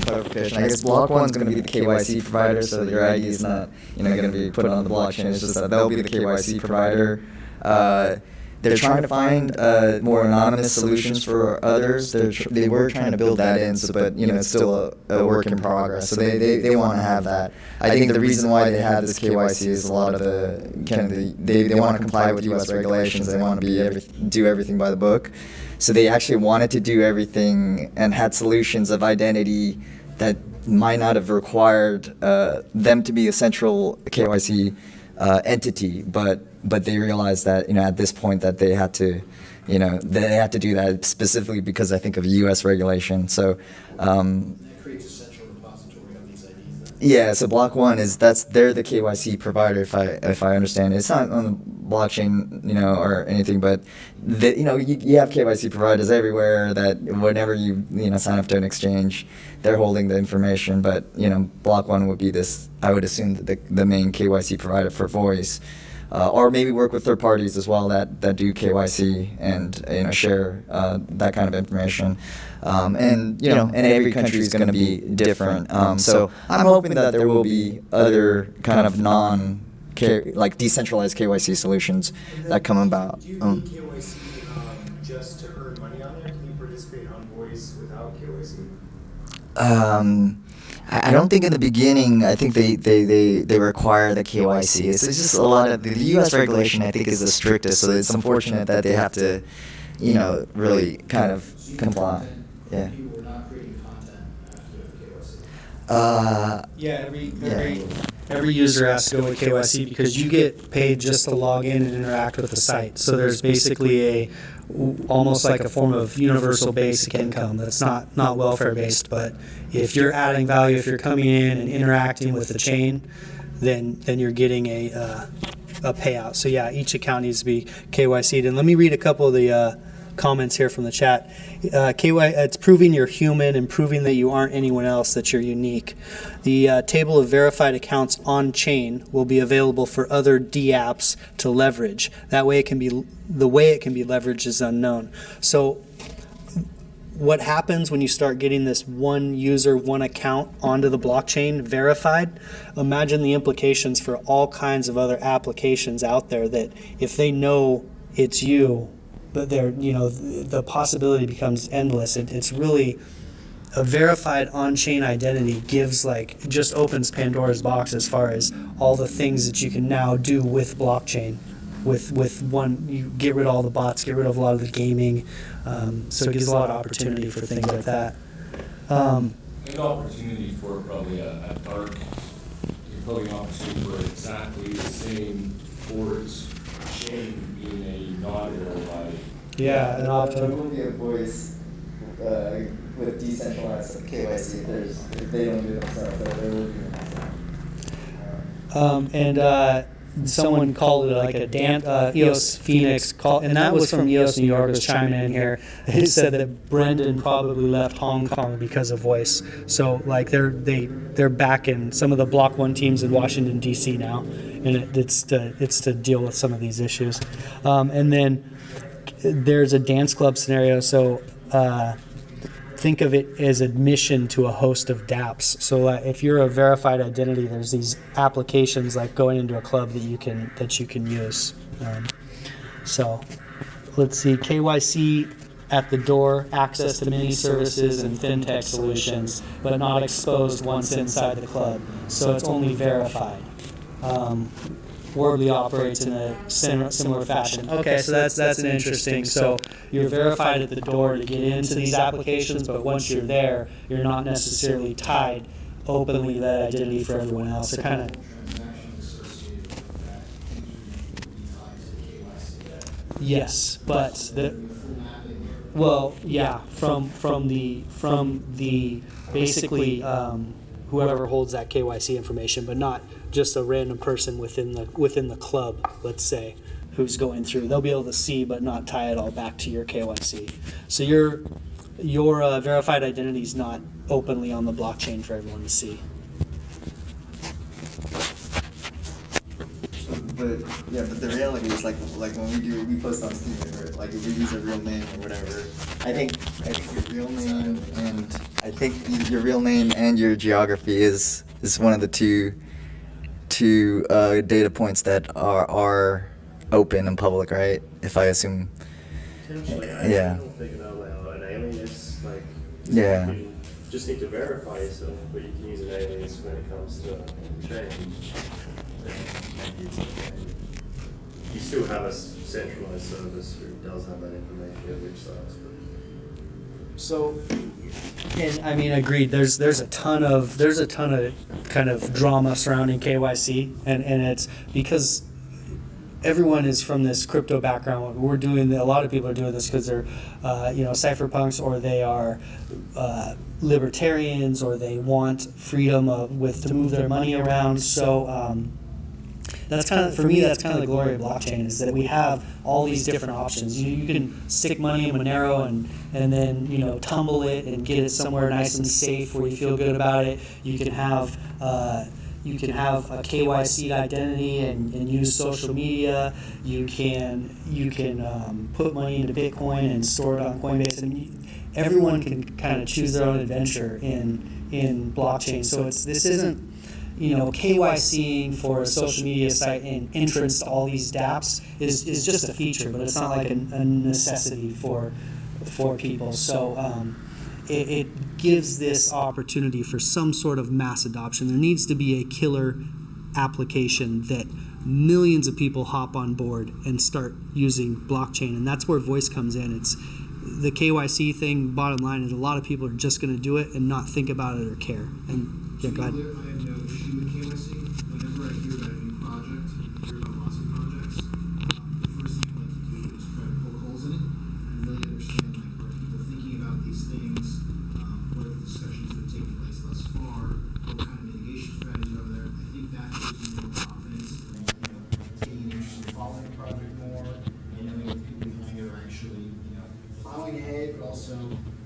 C: clarification. I guess Block 1 is going to be the KYC provider, so your ID is not going to be put on the blockchain. It's just that they'll be the KYC provider. They're trying to find more anonymous solutions for others. They were trying to build that in, but it's still a work in progress. So they want to have that. I think the reason why they have this KYC is a lot of they want to comply with U.S. regulations. They want to do everything by the book. So they actually wanted to do everything and had solutions of identity that might not have required them to be a central KYC entity, but they realized that at this point that they had to do that specifically because I think of U.S. regulation. So
F: That creates a central repository of these IDs then?
C: yeah, so Block One they're the KYC provider if I understand. It's not on the blockchain or anything, but you have KYC providers everywhere that whenever you sign up to an exchange, they're holding the information. But Block One would be this, I would assume, the main KYC provider for voice. Or maybe work with third parties as well that do KYC and share that kind of information. And every country is going to be different. So I'm hoping that there will be other kind of like decentralized KYC solutions that come about.
F: Do you need KYC just to earn money on there? Can you participate on voice without KYC?
C: I don't think in the beginning. I think they require the KYC. It's just a lot of the U.S. regulation. I think is the strictest. So it's unfortunate that they have to, really kind of comply. Yeah.
F: People were not creating content after KYC.
B: Every user has to go with KYC because you get paid just to log in and interact with the site. So there's basically almost like a form of universal basic income that's not welfare based, but if you're adding value, if you're coming in and interacting with the chain, then you're getting a payout. So yeah, each account needs to be KYC'd. And let me read a couple of the comments here from the chat. It's proving you're human and proving that you aren't anyone else, that you're unique. The table of verified accounts on chain will be available for other dApps to leverage. That way the way it can be leveraged is unknown. So what happens when you start getting this one user, one account onto the blockchain verified? Imagine the implications for all kinds of other applications out there that if they know it's you, but the possibility becomes endless. It's really a verified on-chain identity just opens Pandora's box as far as all the things that you can now do with blockchain. With one, you get rid of all the bots, get rid of a lot of the gaming, so it gives a lot of opportunity for things like that.
G: An opportunity for probably a dark, probably an opportunity for exactly the same boards chain being a non-verified.
B: Yeah, an
C: There
B: opportunity.
C: will be a voice with decentralized KYC if they don't do it themselves. There will be
B: Someone called it like a EOS Phoenix call, and that was from EOS New York. Was chiming in here. He said that Brendan probably left Hong Kong because of voice. So like they're back in some of the Block One teams in Washington D.C. now, and it's to deal with some of these issues. And then there's a dance club scenario. So think of it as admission to a host of dApps. So if you're a verified identity, there's these applications like going into a club that you can use. So let's see, KYC at the door, access to many services and fintech solutions, but not exposed once inside the club. So it's only verified. Wordly operates in a similar fashion. Okay, so that's an interesting. So you're verified at the door to get into these applications, but once you're there, you're not necessarily tied openly to that identity for everyone else. They're kind of
F: Transactions associated with that can be tied to KYC.
B: yes, but
F: Full mapping.
B: well, yeah, from the basically whoever holds that KYC information, but not just a random person within the club, let's say, who's going through. They'll be able to see, but not tie it all back to your KYC. So your verified identity is not openly on the blockchain for everyone to see.
C: But the reality is like when we post on Steam, or like if we use a real name or whatever, I think your real name and your geography is one of the two data points that are open and public, right? If I assume.
A: Potentially,
C: Yeah.
A: I don't think an alias, like,
C: Yeah.
A: you just need to verify yourself, but you can use an alias when it comes to change. Maybe it's okay. You still have a centralized service who does have that information, which sucks. But
B: So, and I mean, agreed. There's a ton of kind of drama surrounding KYC, and it's because everyone is from this crypto background. A lot of people are doing this because they're, cypherpunks, or they are libertarians, or they want freedom to move their money around. So that's kind of, for me, that's kind of the glory of blockchain, is that we have all these different options. You can stick money in Monero and then tumble it and get it somewhere nice and safe where you feel good about it. You can have a KYC identity and use social media. You can put money into Bitcoin and store it on Coinbase. And everyone can kind of choose their own adventure in blockchain. So this isn't KYCing for a social media site and entrance to all these dApps is just a feature, but it's not like a necessity for people. So it gives this opportunity for some sort of mass adoption. There needs to be a killer application that millions of people hop on board and start using blockchain, and that's where voice comes in. It's the KYC thing. Bottom line is, a lot of people are just going to do it and not think about it or care. And yeah, go ahead.
F: I have no issue with KYC. Whenever I hear about a new project, I hear about lots of projects, the first thing I like to do is try to poke holes in it and really understand, like, what are people thinking about these things, what are the discussions that have taken place thus far, what kind of mitigation strategies are there. I think that gives you more confidence and taking interest in following the project more, and knowing that the people behind it are actually, plowing ahead, but also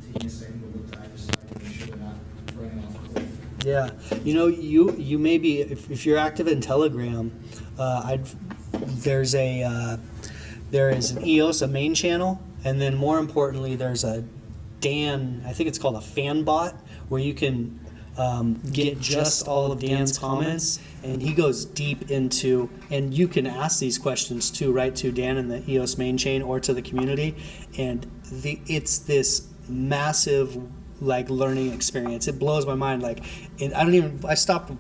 F: taking a second to look to either side to make sure they're not running off the cliff.
B: Yeah, you may be, if you're active in Telegram, there is an EOS, a main channel, and then more importantly, there's a Dan, I think it's called a fan bot, where you can get just all of Dan's comments, and he goes deep into, and you can ask these questions too, right, to Dan in the EOS main chain or to the community, and it's this massive learning experience. It blows my mind. And I stopped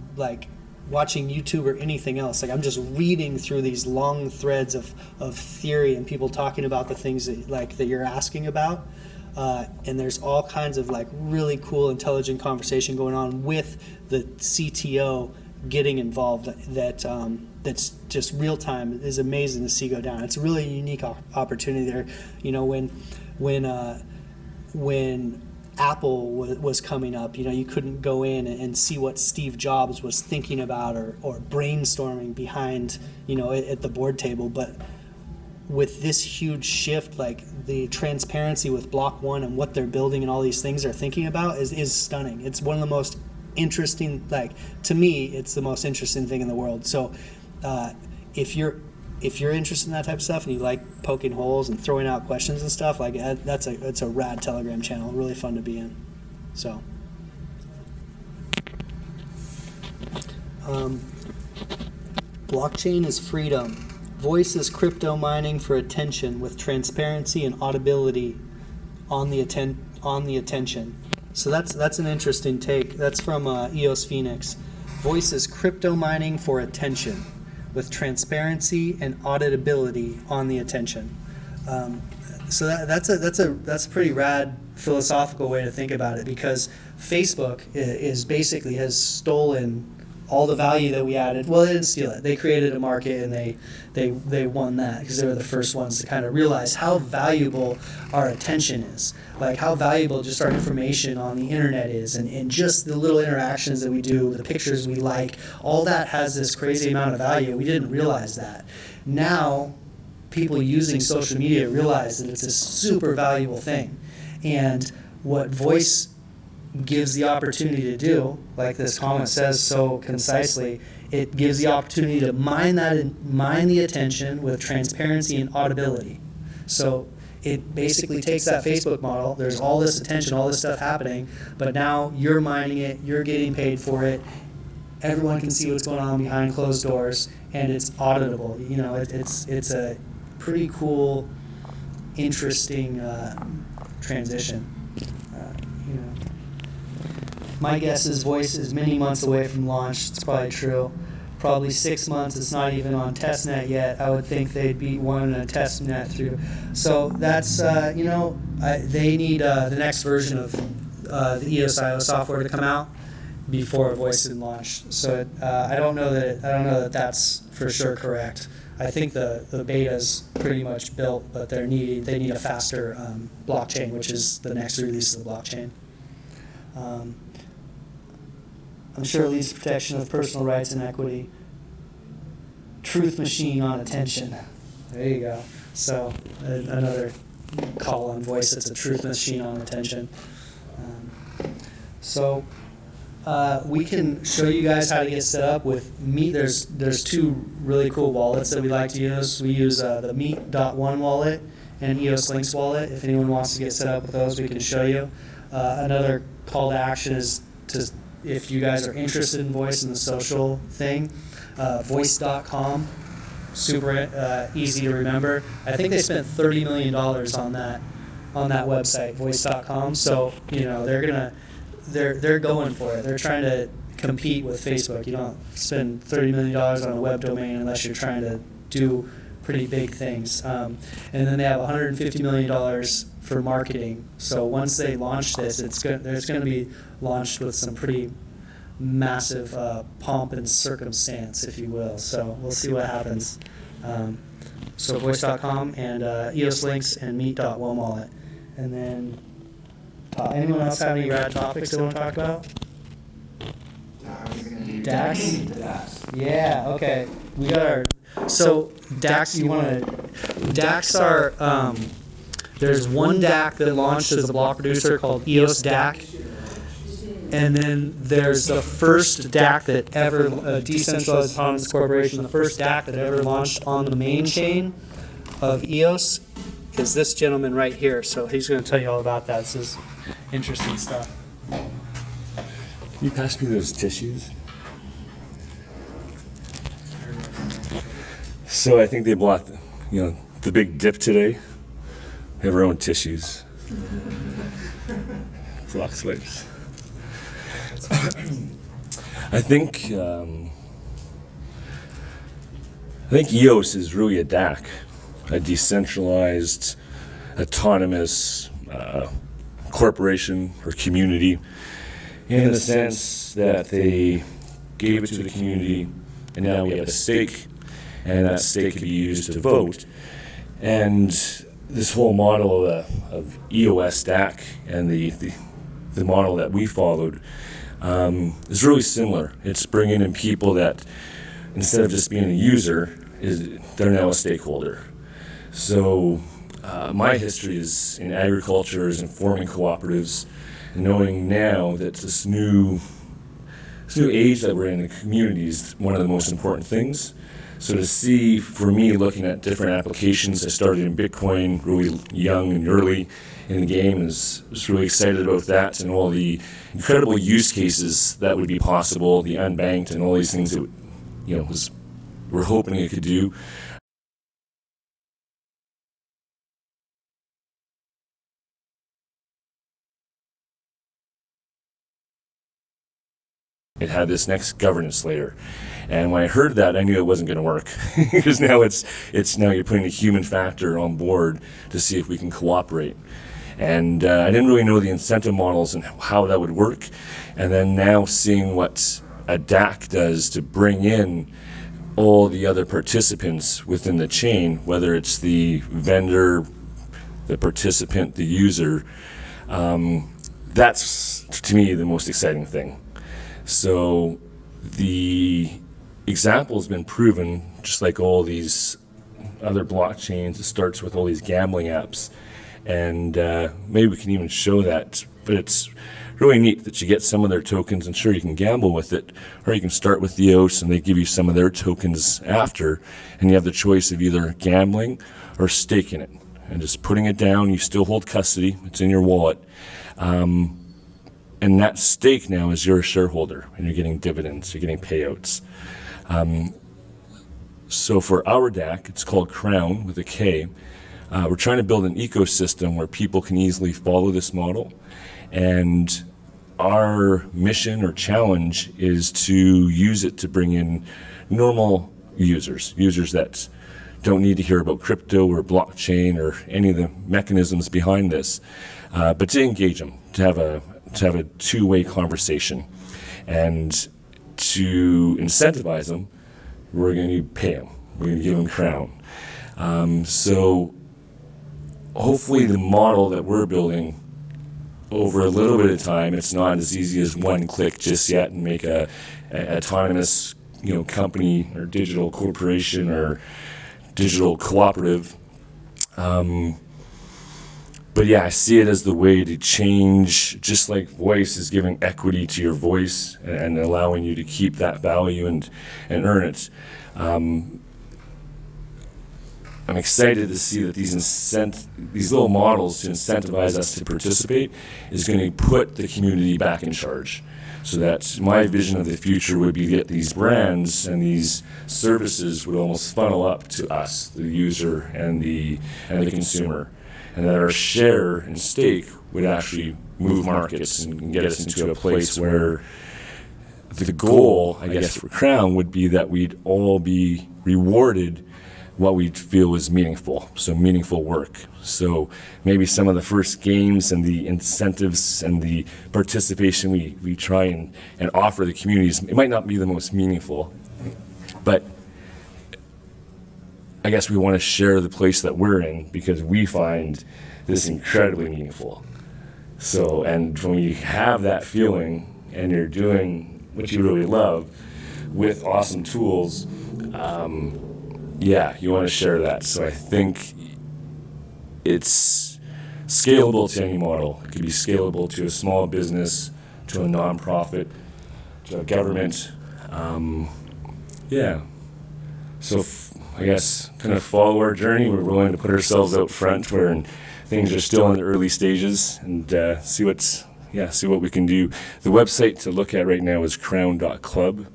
B: watching YouTube or anything else. I'm just reading through these long threads of theory and people talking about the things that you're asking about. And there's all kinds of really cool, intelligent conversation going on with the CTO getting involved. That's just real time. It is amazing to see go down. It's a really unique opportunity there. When Apple was coming up, you couldn't go in and see what Steve Jobs was thinking about or brainstorming behind, at the board table. But with this huge shift, the transparency with Block One and what they're building and all these things they're thinking about is stunning. It's one of the most interesting, to me, it's the most interesting thing in the world. So if you're interested in that type of stuff and you like poking holes and throwing out questions and stuff, it's a rad Telegram channel, really fun to be in. So blockchain is freedom. Voice is crypto mining for attention with transparency and audibility on the attention. So that's an interesting take. That's from EOS Phoenix. Voice is crypto mining for attention with transparency and auditability on the attention. So that's a pretty rad philosophical way to think about it, because Facebook is basically has stolen all the value that we added. Well, they didn't steal it. They created a market and they won that because they were the first ones to kind of realize how valuable our attention is. How valuable just our information on the internet is, and just the little interactions that we do, the pictures we like, all that has this crazy amount of value. We didn't realize that. Now, people using social media realize that it's a super valuable thing. And what voice gives the opportunity to do, like this comment says so concisely, it gives the opportunity to mine the attention with transparency and audibility. So it basically takes that Facebook model. There's all this attention, all this stuff happening, but now you're mining it, you're getting paid for it. Everyone can see what's going on behind closed doors, and it's auditable. It's a pretty cool, interesting transition. My guess is voice is many months away from launch. It's probably true. probably 6 months. It's not even on testnet yet. I would think they'd be wanting a testnet through. So that's, they need the next version of the EOS IO software to come out before voice is launched. So I don't know that that's for sure correct. I think the beta's pretty much built, but they need a faster blockchain, which is the next release of the blockchain. I'm sure it leads to protection of personal rights and equity. Truth machine on attention. There you go. So another call on voice. It's a truth machine on attention. We can show you guys how to get set up with Meet. There's two really cool wallets that we like to use. We use the Meet.1 wallet and EOS Links wallet. If anyone wants to get set up with those, we can show you. Another call to action is if you guys are interested in voice and the social thing, voice.com, super easy to remember. I think they spent $30 million on that website, voice.com. So they're going for it. They're trying to compete with Facebook. You don't spend $30 million on a web domain unless you're trying to do pretty big things. And then they have $150 million for marketing. So once they launch this, it's going to be launched with some pretty massive pomp and circumstance, if you will. So we'll see what happens. So voice.com and EOS Links and Meet.1 wallet. And then anyone else have any rad topics they want to talk about? DAX? Yeah, okay. We got our... So DAX, DAX are... there's one DAC that launched as a block producer called EOS DAC. And then there's the first DAC that ever, Decentralized Autonomous Corporation, the first DAC that ever launched on the main chain of EOS is this gentleman right here. So he's going to tell you all about that. This is interesting stuff.
K: Can you pass me those tissues? So I think they blocked, the big dip today. We have our own tissues. Flock slaves. I think EOS is really a DAC, a decentralized, autonomous corporation or community, in the sense that they gave it to the community, and now we have a stake, and that stake can be used to vote. And this whole model of EOS DAC and the model that we followed is really similar. It's bringing in people that, instead of just being a user, they're now a stakeholder. So my history is in agriculture, is in forming cooperatives, and knowing now that this new age that we're in the community is one of the most important things. So to see, for me, looking at different applications, I started in Bitcoin really young and early in the game, and was really excited about that and all the incredible use cases that would be possible, the unbanked and all these things that we're hoping it could do. It had this next governance layer, and when I heard that, I knew it wasn't going to work because now now you're putting a human factor on board to see if we can cooperate. And I didn't really know the incentive models and how that would work, and then now seeing what a DAC does to bring in all the other participants within the chain, whether it's the vendor, the participant, the user, that's to me the most exciting thing. So the example has been proven, just like all these other blockchains. It starts with all these gambling apps, and maybe we can even show that. But it's really neat that you get some of their tokens, and sure, you can gamble with it, or you can start with EOS and they give you some of their tokens after, and you have the choice of either gambling or staking it. And just putting it down, you still hold custody, it's in your wallet. And that stake now is you're a shareholder, and you're getting dividends, you're getting payouts. So for our DAC, it's called Crown with a K. We're trying to build an ecosystem where people can easily follow this model. And our mission or challenge is to use it to bring in normal users that don't need to hear about crypto or blockchain or any of the mechanisms behind this, but to engage them, to have a two-way conversation, and to incentivize them, we're going to pay them. We're going to give them crown. So hopefully the model that we're building over a little bit of time, it's not as easy as one click just yet and make a autonomous, company or digital corporation or digital cooperative. But yeah, I see it as the way to change, just like voice is giving equity to your voice and allowing you to keep that value and earn it. I'm excited to see that these little models to incentivize us to participate is going to put the community back in charge. So that my vision of the future would be that these brands and these services would almost funnel up to us, the user and the consumer, and that our share and stake would actually move markets and get us into a place where the goal, I guess, for Crown would be that we'd all be rewarded what we feel is meaningful, so meaningful work. So maybe some of the first games and the incentives and the participation we try and offer the communities, it might not be the most meaningful, but I guess we want to share the place that we're in because we find this incredibly meaningful. So, and when you have that feeling and you're doing what you really love with awesome tools, you want to share that. So I think it's scalable to any model. It could be scalable to a small business, to a nonprofit, to a government. So I guess kind of follow our journey. We're willing to put ourselves out front where things are still in the early stages and see what we can do. The website to look at right now is crown.club.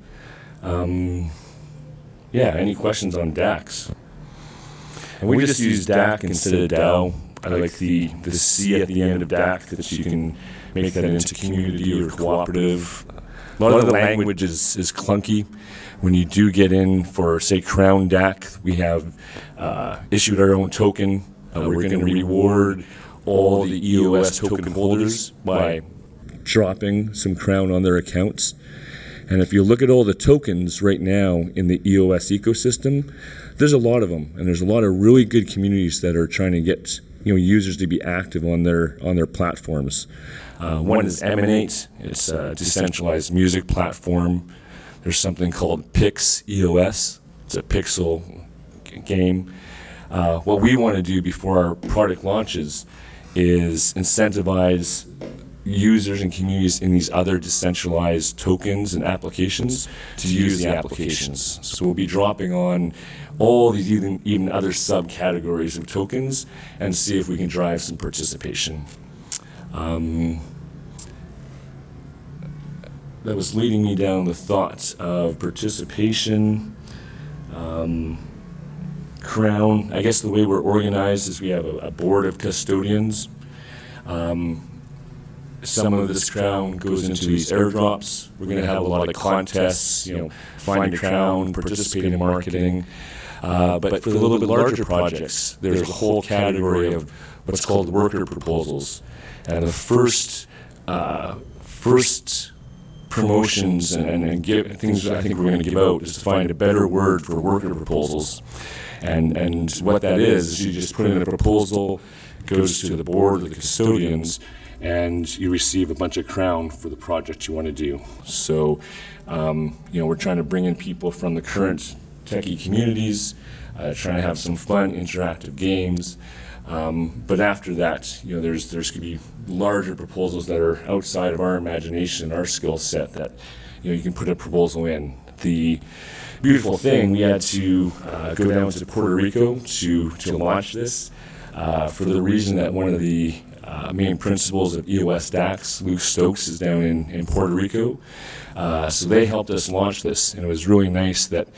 K: Any questions on DACs? And we just use DAC instead of DAO. I like the C at the end of DAC, that you can make that into community or cooperative. A lot of the language is clunky. When you do get in for, say, Crown DAC, we have issued our own token. We're going to reward all the EOS token holders by dropping some Crown on their accounts. And if you look at all the tokens right now in the EOS ecosystem, there's a lot of them, and there's a lot of really good communities that are trying to get users to be active on their platforms. One is Emanate. It's a decentralized music platform. There's something called Pix EOS. It's a pixel game. What we want to do before our product launches is incentivize users and communities in these other decentralized tokens and applications to use the applications. So we'll be dropping on all these even other subcategories of tokens and see if we can drive some participation. That was leading me down the thought of participation. Crown, I guess the way we're organized is we have a board of custodians. Some of this Crown goes into these airdrops. We're going to have a lot of contests, find a Crown, participate in marketing. But for the little bit larger projects, there's a whole category of what's called worker proposals. And the first promotions and give things I think we're going to give out is to find a better word for worker proposals. And what that is you just put in a proposal, it goes to the board of the custodians, and you receive a bunch of Crown for the project you want to do. So, we're trying to bring in people from the current techie communities, trying to have some fun, interactive games. But after that, there's going to be larger proposals that are outside of our imagination, our skill set that, you can put a proposal in. The beautiful thing, we had to go down to Puerto Rico to launch this for the reason that one of the main principles of EOS DACs, Luke Stokes, is down in Puerto Rico. So they helped us launch this, and it was really nice that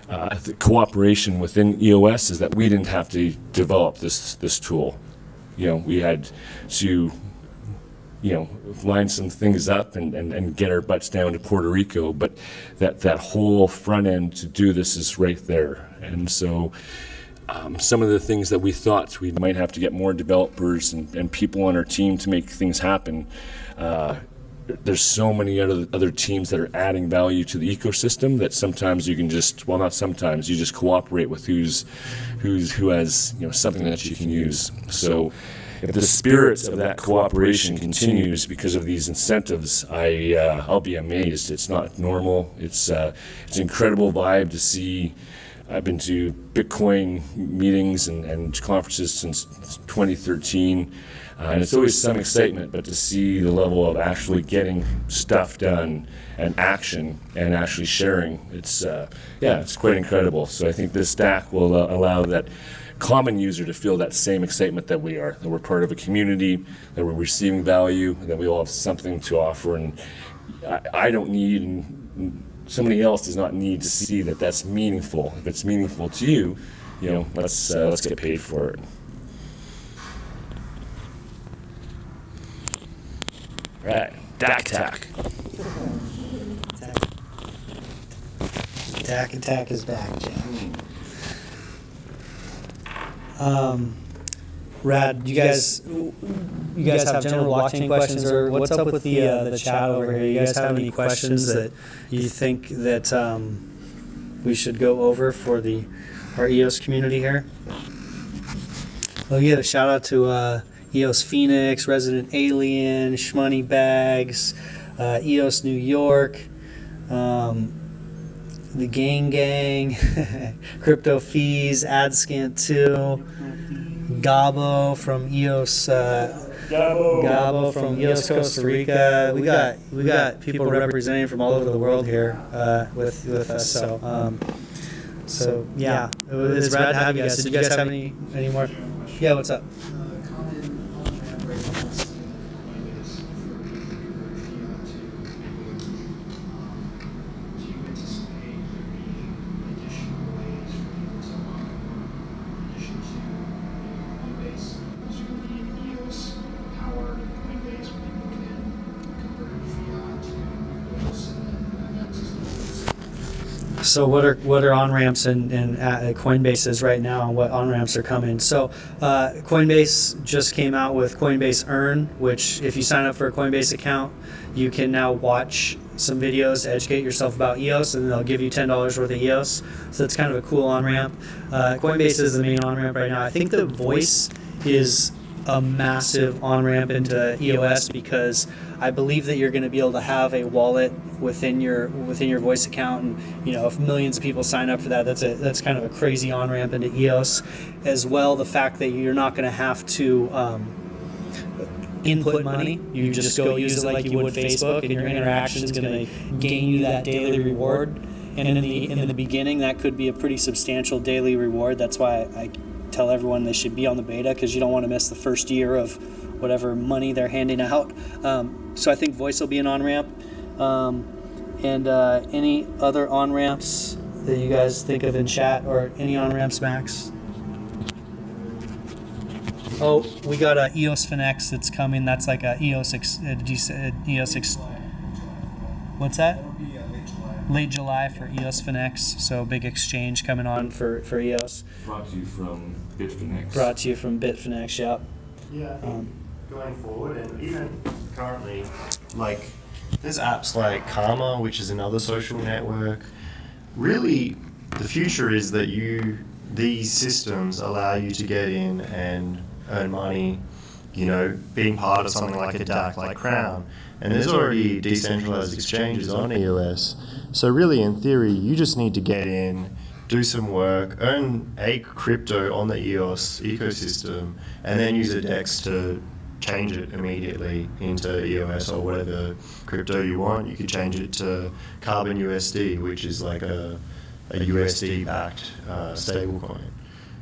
K: the cooperation within EOS is that we didn't have to develop this tool. We had to line some things up and get our butts down to Puerto Rico. But that whole front end to do this is right there. And so some of the things that we thought we might have to get more developers and people on our team to make things happen, there's so many other teams that are adding value to the ecosystem that sometimes you can just, well, not sometimes, you just cooperate with who has something that you can use. So if the spirit of that cooperation continues because of these incentives, I'll be amazed. It's not normal. It's an incredible vibe to see. I've been to Bitcoin meetings and conferences since 2013, and it's always some excitement, but to see the level of actually getting stuff done and action and actually sharing, it's quite incredible. So I think this DAC will allow that common user to feel that same excitement that we are, that we're part of a community, that we're receiving value, that we all have something to offer, and I don't need, and somebody else does not need to see that that's meaningful. If it's meaningful to you, let's get paid for it. Right, DAC attack.
B: DAC attack is back, Jim. Rad, you guys have general blockchain questions, or what's up with the chat over here? You guys have any questions that you think that we should go over for our EOS community here? Well, you get a shout out to EOS Phoenix, Resident Alien, Shmoney Bags, EOS New York, the Gang, Crypto Fees, AdScant2, Gabo from EOS, Gabo from EOS Costa Rica. We got people representing from all over the world here with us. So yeah, it's rad to have you guys. Did you guys have any more? Yeah, what's up? So what are on-ramps and Coinbase is right now, and what on-ramps are coming? So Coinbase just came out with Coinbase Earn, which if you sign up for a Coinbase account, you can now watch some videos to educate yourself about EOS, and they'll give you $10 worth of EOS. So it's kind of a cool on-ramp. Coinbase is the main on-ramp right now. I think the Voice is a massive on-ramp into EOS because I believe that you're going to be able to have a wallet within your Voice account, and if millions of people sign up for that, that's kind of a crazy on-ramp into EOS. As well, the fact that you're not going to have to input money, you just go use it like you would Facebook, and your interaction is going to gain you that daily reward. And in the beginning, that could be a pretty substantial daily reward. That's why I tell everyone they should be on the beta, because you don't want to miss the first year of whatever money they're handing out. So I think Voice will be an on-ramp. And any other on-ramps that you guys think of in chat, or any on-ramps, Max? Oh, we got a EOS Finex that's coming. That's like a EOS what's that? Late July for EOS Finex. So big exchange coming on for EOS.
K: Brought to you from Bitfinex.
B: Brought to you from Bitfinex, yep.
A: Yeah, I think going forward, and even currently, like, there's apps like Karma, which is another social network. Really, the future is that these systems allow you to get in and earn money, being part of something like a DAC, like Crown. And there's already decentralized exchanges on EOS. So really, in theory, you just need to get in, do some work, earn a crypto on the EOS ecosystem, and then use a DEX to change it immediately into EOS or whatever crypto you want. You could change it to Carbon USD, which is like a USD-backed stablecoin.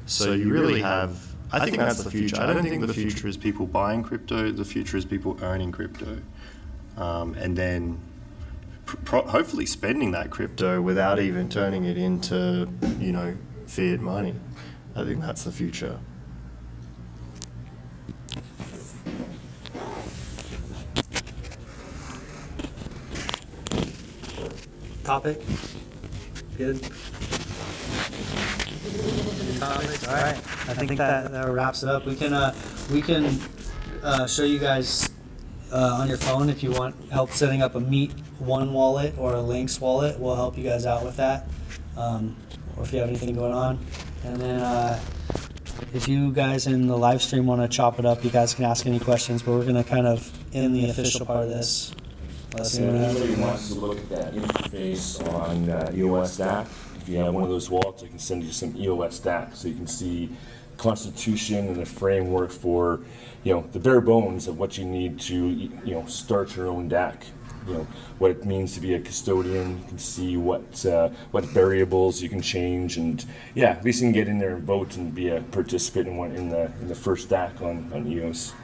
A: So you really have, I think that's the future. I don't think the future is people buying crypto. The future is people earning crypto. And then hopefully spending that crypto without even turning it into, fiat money. I think that's the future.
B: topic? Good. Good topic. All right. I think that wraps it up. We can show you guys on your phone if you want help setting up a Meet One wallet or a Lynx wallet. We'll help you guys out with that. Or if you have anything going on, and then if you guys in the live stream want to chop it up, you guys can ask any questions. But we're gonna kind of end the official part of this.
K: So if anybody wants to look at that interface on EOS DAC, if you have one of those wallets, I can send you some EOS DAC so you can see constitution and a framework for, the bare bones of what you need to, start your own DAC. What it means to be a custodian. You can see what variables you can change, and at least you can get in there and vote and be a participant in the first DAC on EOS.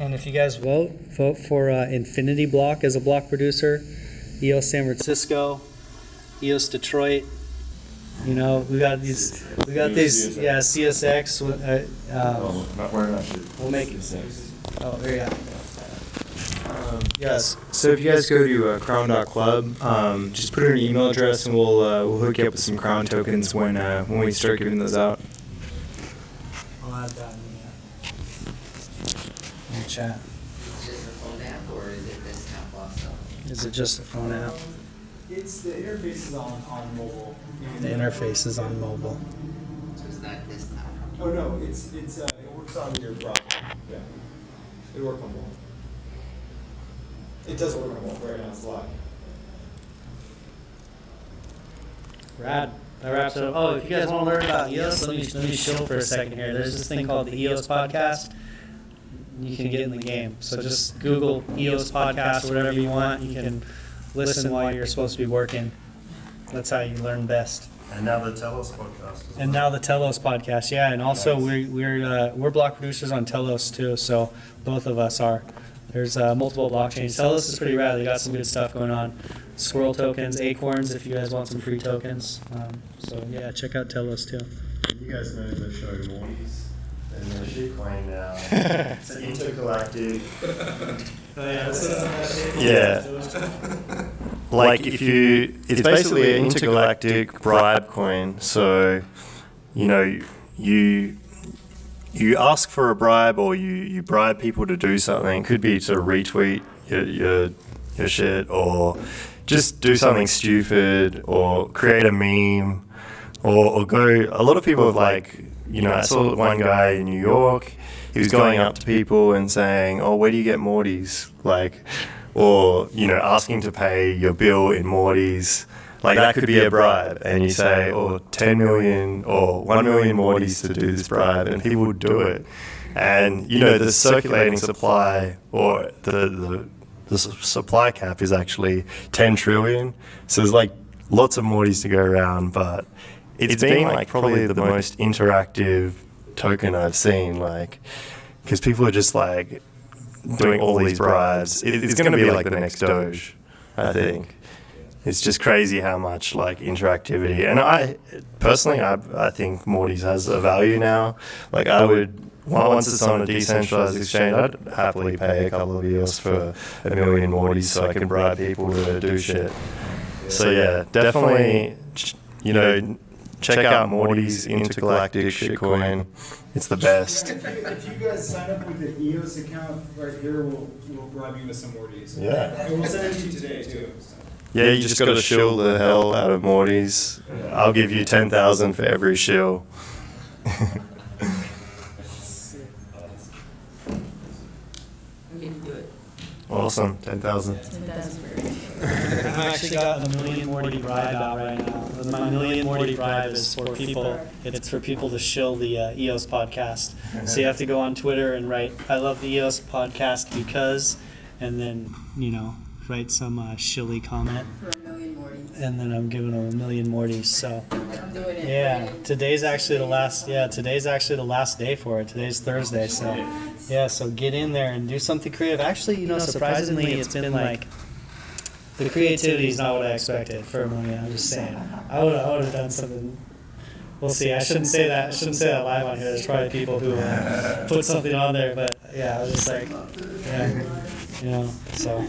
B: And if you guys vote for Infinity Block as a block producer, EOS San Francisco, EOS Detroit. We got these, CSX.
K: Not wearing that shit.
B: We'll make it. Oh, there you go.
J: Yes. So if you guys go to crown.club, just put in an email address and we'll hook you up with some crown tokens when we start giving those out.
B: I'll add that in the chat.
I: It's just a phone app, or is it desktop also?
B: Is it just a phone app?
J: It's the interface is on mobile.
B: The interface is on mobile.
I: So it's not desktop.
J: Oh no, it works on your browser. Yeah, it works on mobile. It does work on mobile right now. It's live.
B: Rad. That wraps it up. Oh, if you guys want to learn about EOS, let me chill for a second here. There's this thing called the EOS podcast. You can get in the game. So just Google EOS podcast or whatever you want. You can listen while you're supposed to be working. That's how you learn best.
A: And now the Telos podcast.
B: And now the Telos podcast, yeah. And also we're block producers on Telos too. So both of us are. There's multiple blockchains. Telos is pretty rad. They got some good stuff going on. Swirl tokens, Acorns, if you guys want some free tokens. So yeah, check out Telos too.
A: You guys know the show Mortys? And their shitcoin now. It's an intergalactic.
L: Yeah. Like it's basically an intergalactic bribe coin. So, you ask for a bribe or you bribe people to do something. It could be to retweet your shit, or just do something stupid, or create a meme, or go. A lot of people have I saw one guy in New York. He was going up to people and saying, "Oh, where do you get Mortys?" Or asking to pay your bill in Mortys. That could be a bribe, and you say, "Oh, 10 million or 1 million Mortys to do this bribe," and people would do it. And the circulating supply, or the supply cap, is actually 10 trillion. So there's lots of Mortys to go around, but it's been probably the most interactive token I've seen, because people are just doing all these bribes. It's going to be the next Doge, I think. It's just crazy how much interactivity. And I personally, I think Mortys has a value now. I would, once it's on a decentralized exchange, I'd happily pay a couple of EOS for 1 million Mortys so I can bribe people to do shit. So yeah, definitely, check out Morty's intergalactic shitcoin. It's the best.
J: If you guys sign up with the EOS account right here, we'll bribe you with some Mortys.
L: Yeah.
J: And we'll send it to you today too.
L: Yeah, you just got to shill the hell out of Mortys. I'll give you 10,000 for every shill.
I: We can do it.
L: Awesome, 10,000.
B: I've actually got a million Morty bribe out right now. My million Morty bribe is for people. It's for people to shill the EOS podcast. So you have to go on Twitter and write, "I love the EOS podcast because," and then write some shilly comment.
E: For a million Mortys.
B: And then I'm giving them a million Mortys. So
E: I'm doing it.
B: yeah, today's actually the last day for it. Today's Thursday, so yeah. So get in there and do something creative. Actually, surprisingly, it's been the creativity is not what I expected for a million. I'm just saying. I would have done something. We'll see. I shouldn't say that. Live on here. There's probably people who put something on there, but yeah, I was just so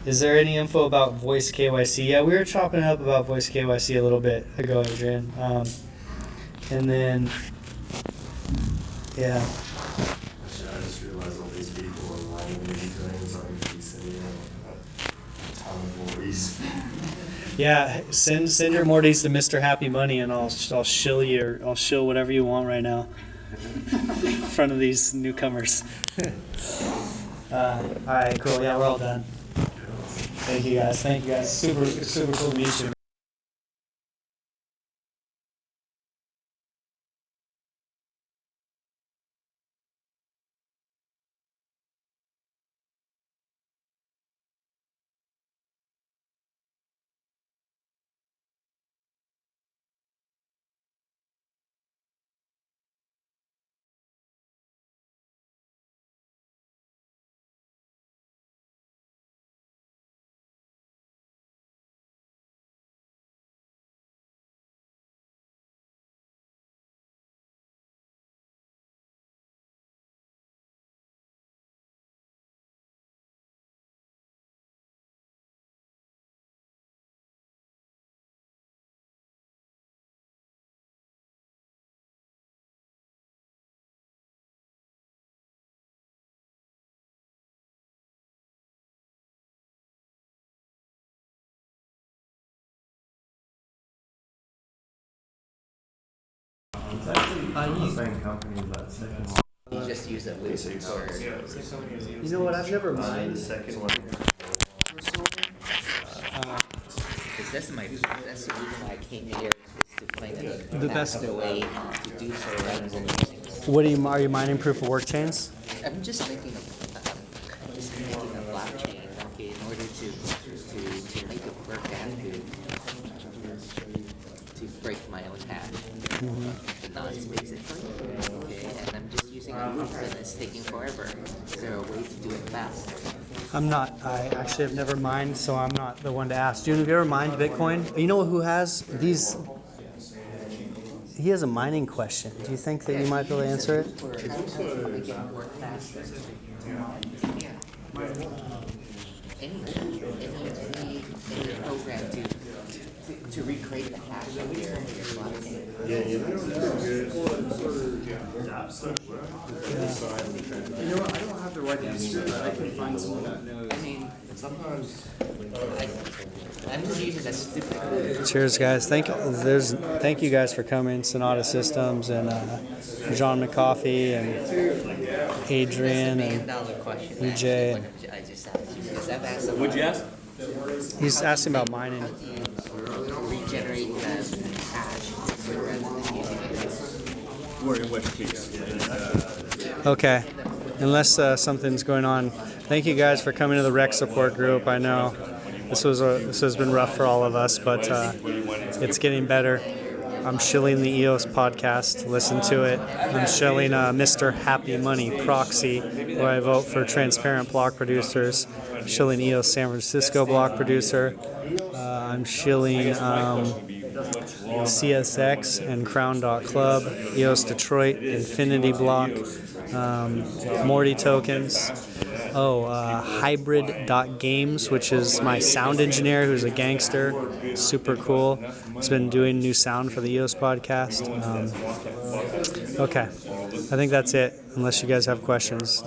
B: Is there any info about voice KYC? Yeah, we were chopping it up about voice KYC a little bit ago, Adrian. And then, yeah.
A: Actually, I just realized all these people are lying many things. I'm going to be sending out a ton of worries.
B: Yeah, send your Mortys to Mr. Happy Money, and I'll shill you, or I'll shill whatever you want right now in front of these newcomers. All right, cool. Yeah, we're all done. Thank you guys. Thank you guys. Super cool to meet you.
I: You just use a loop or
B: You know what? I've never
A: The
B: minded.
A: second one.
I: because that's the reason why I came here is to find
B: The
I: a
B: best-
I: faster way to do so rather than using.
B: Are you mining proof of work chains?
I: I'm just making a blockchain, okay, in order to make it work. I have to break my own hash, the nonce basically, okay, and I'm just using a loop and it's taking forever. Is there a way to do it faster?
B: I actually have never mined, so I'm not the one to ask. June, have you ever mined Bitcoin? You know who has these? He has a mining question. Do you think that you might be able to answer it?
I: Make it work faster. Yeah. Any program to recreate the hash of your blockchain.
A: Yeah, you know, apps don't work.
J: You know what? I don't have the right answer, but I can find someone that knows.
I: I mean,
A: Sometimes.
I: I'm just using a stupid.
B: Cheers, guys. Thank you guys for coming. Sonata Systems and John McCoffey and Adrian
I: That's
B: and
I: the $1 million question.
B: EJ.
I: Actually, what I just asked you because I've asked.
G: What'd you ask?
B: He's asking about mining.
I: How do you regenerate the hash rather than using it?
G: Or in which case?
B: Okay. Unless something's going on. Thank you guys for coming to the REKT support group. I know this has been rough for all of us, but it's getting better. I'm shilling the EOS podcast. Listen to it. I'm shilling Mr. Happy Money Proxy, where I vote for transparent block producers. Shilling EOS San Francisco block producer. I'm shilling CSX and Crown.Club, EOS Detroit, Infinity Block, Morty tokens. Hybrid.Games, which is my sound engineer who's a gangster. Super cool. He's been doing new sound for the EOS podcast. Okay. I think that's it, unless you guys have questions.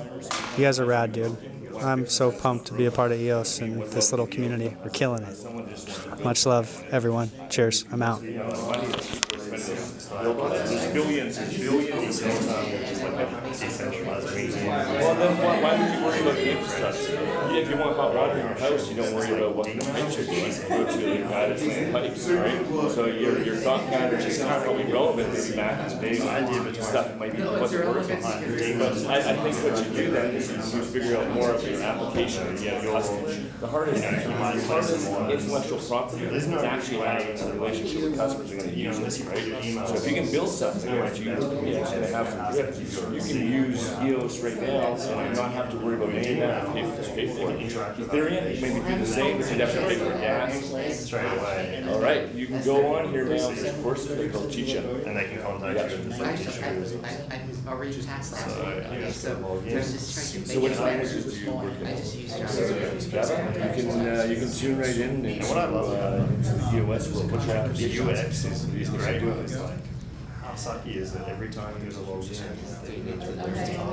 B: You guys are rad, dude. I'm so pumped to be a part of EOS and this little community. We're killing it. Much love, everyone. Cheers. I'm out.
K: Billions and billions. Well, then why would you worry about the infrastructure? If you want hot water in your house, you don't worry about what the pipes are doing. Go to the guidance and the pipes, right? So your thought pattern is not probably relevant maybe back in space stuff might be wasn't working. But I think what you do then is you figure out more of your application and you have customers. The hardest intellectual property is actually having a relationship with customers who are going to use this, right? So if you can build something if you have you can use EOS right now and not have to worry about any of that. Pay for it. Ethereum maybe do the same, but you'd have to pay for gas.
A: Straight away.
K: All right, you can go on here now. Of course, they'll teach you.
A: And they can contact you.
I: I'm already past that. Okay, so there's just trying to
K: So
I: make
K: what
I: it better.
K: languages do you work in?
I: I just use Java.
K: You can tune right in
A: And what I love about
K: the EOS will put your
A: the
K: application.
A: UX is great. It's like, how sucky is it every time there's a login?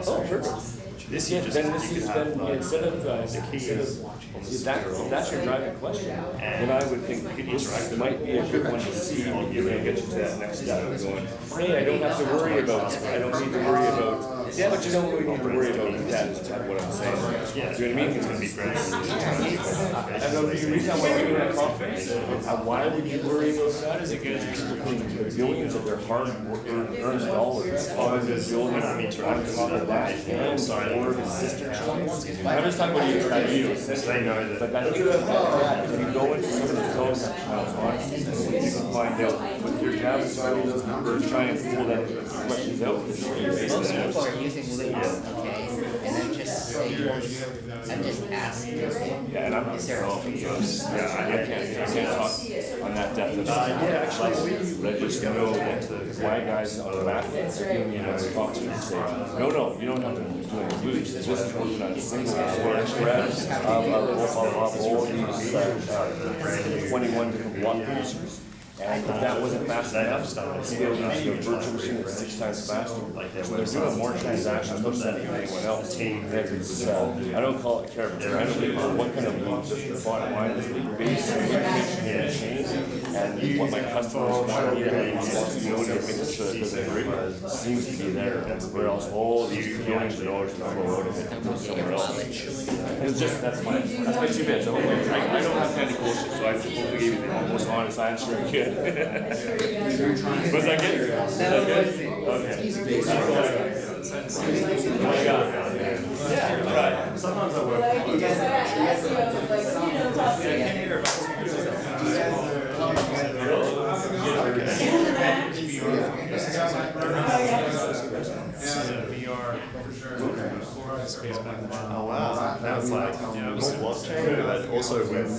K: Oh, perfect.
A: This
K: Yeah,
A: you just,
K: then this
A: you
K: is
A: could have
K: then
A: like,
K: instead of
A: the key is
K: if that's your driving question, then I would think this might be a good one to see. You're gonna get you to that next step of going, hey, I don't have to worry about. I don't need to worry about. Yeah, but you don't really need to worry about that. Is what I'm saying.
A: yeah,
K: Do you know what I mean?
A: it's gonna be great.
K: I know the reason why we do that conference, why would you worry about that is because people pay billions of their hard-earned dollars on the billions of each on top of that, and for the sister channels. I'm just talking about EOS,
A: They know that.
K: but I think that if you go into some of the codes on, you can find out with your Java studies, or try and pull that questions out.
I: Most people are using loops, okay, and I'm just saying, I'm just asking.
K: Yeah, and I'm not
I: Is there
K: pro EOS. Yeah, I can't talk on that depth of
A: Yeah, actually,
K: but I just know that my guys on the back end are giving me a talk to and say, no, you don't have to do it. Loops. This is working on single threads of all these 21 different block producers. And if that wasn't fast enough, it's still into a virtual machine that's 6 times faster. So they're doing more transactions than anyone else. It's, I don't call it character. I don't know what kind of loops. The bottom line is the base information in the chain, and what my customers want me to be responsible to make sure it doesn't break seems to be there. Where else all these billions of dollars can flow out of it and go somewhere else. It's just that's my 2 bits. I don't have any bullshit, so I just hopefully gave you the most honest answer I could. Was that good? Was that good? Okay. Oh my God. Yeah, right. Sometimes I
A: oh wow, now it's like, more blockchain, but also with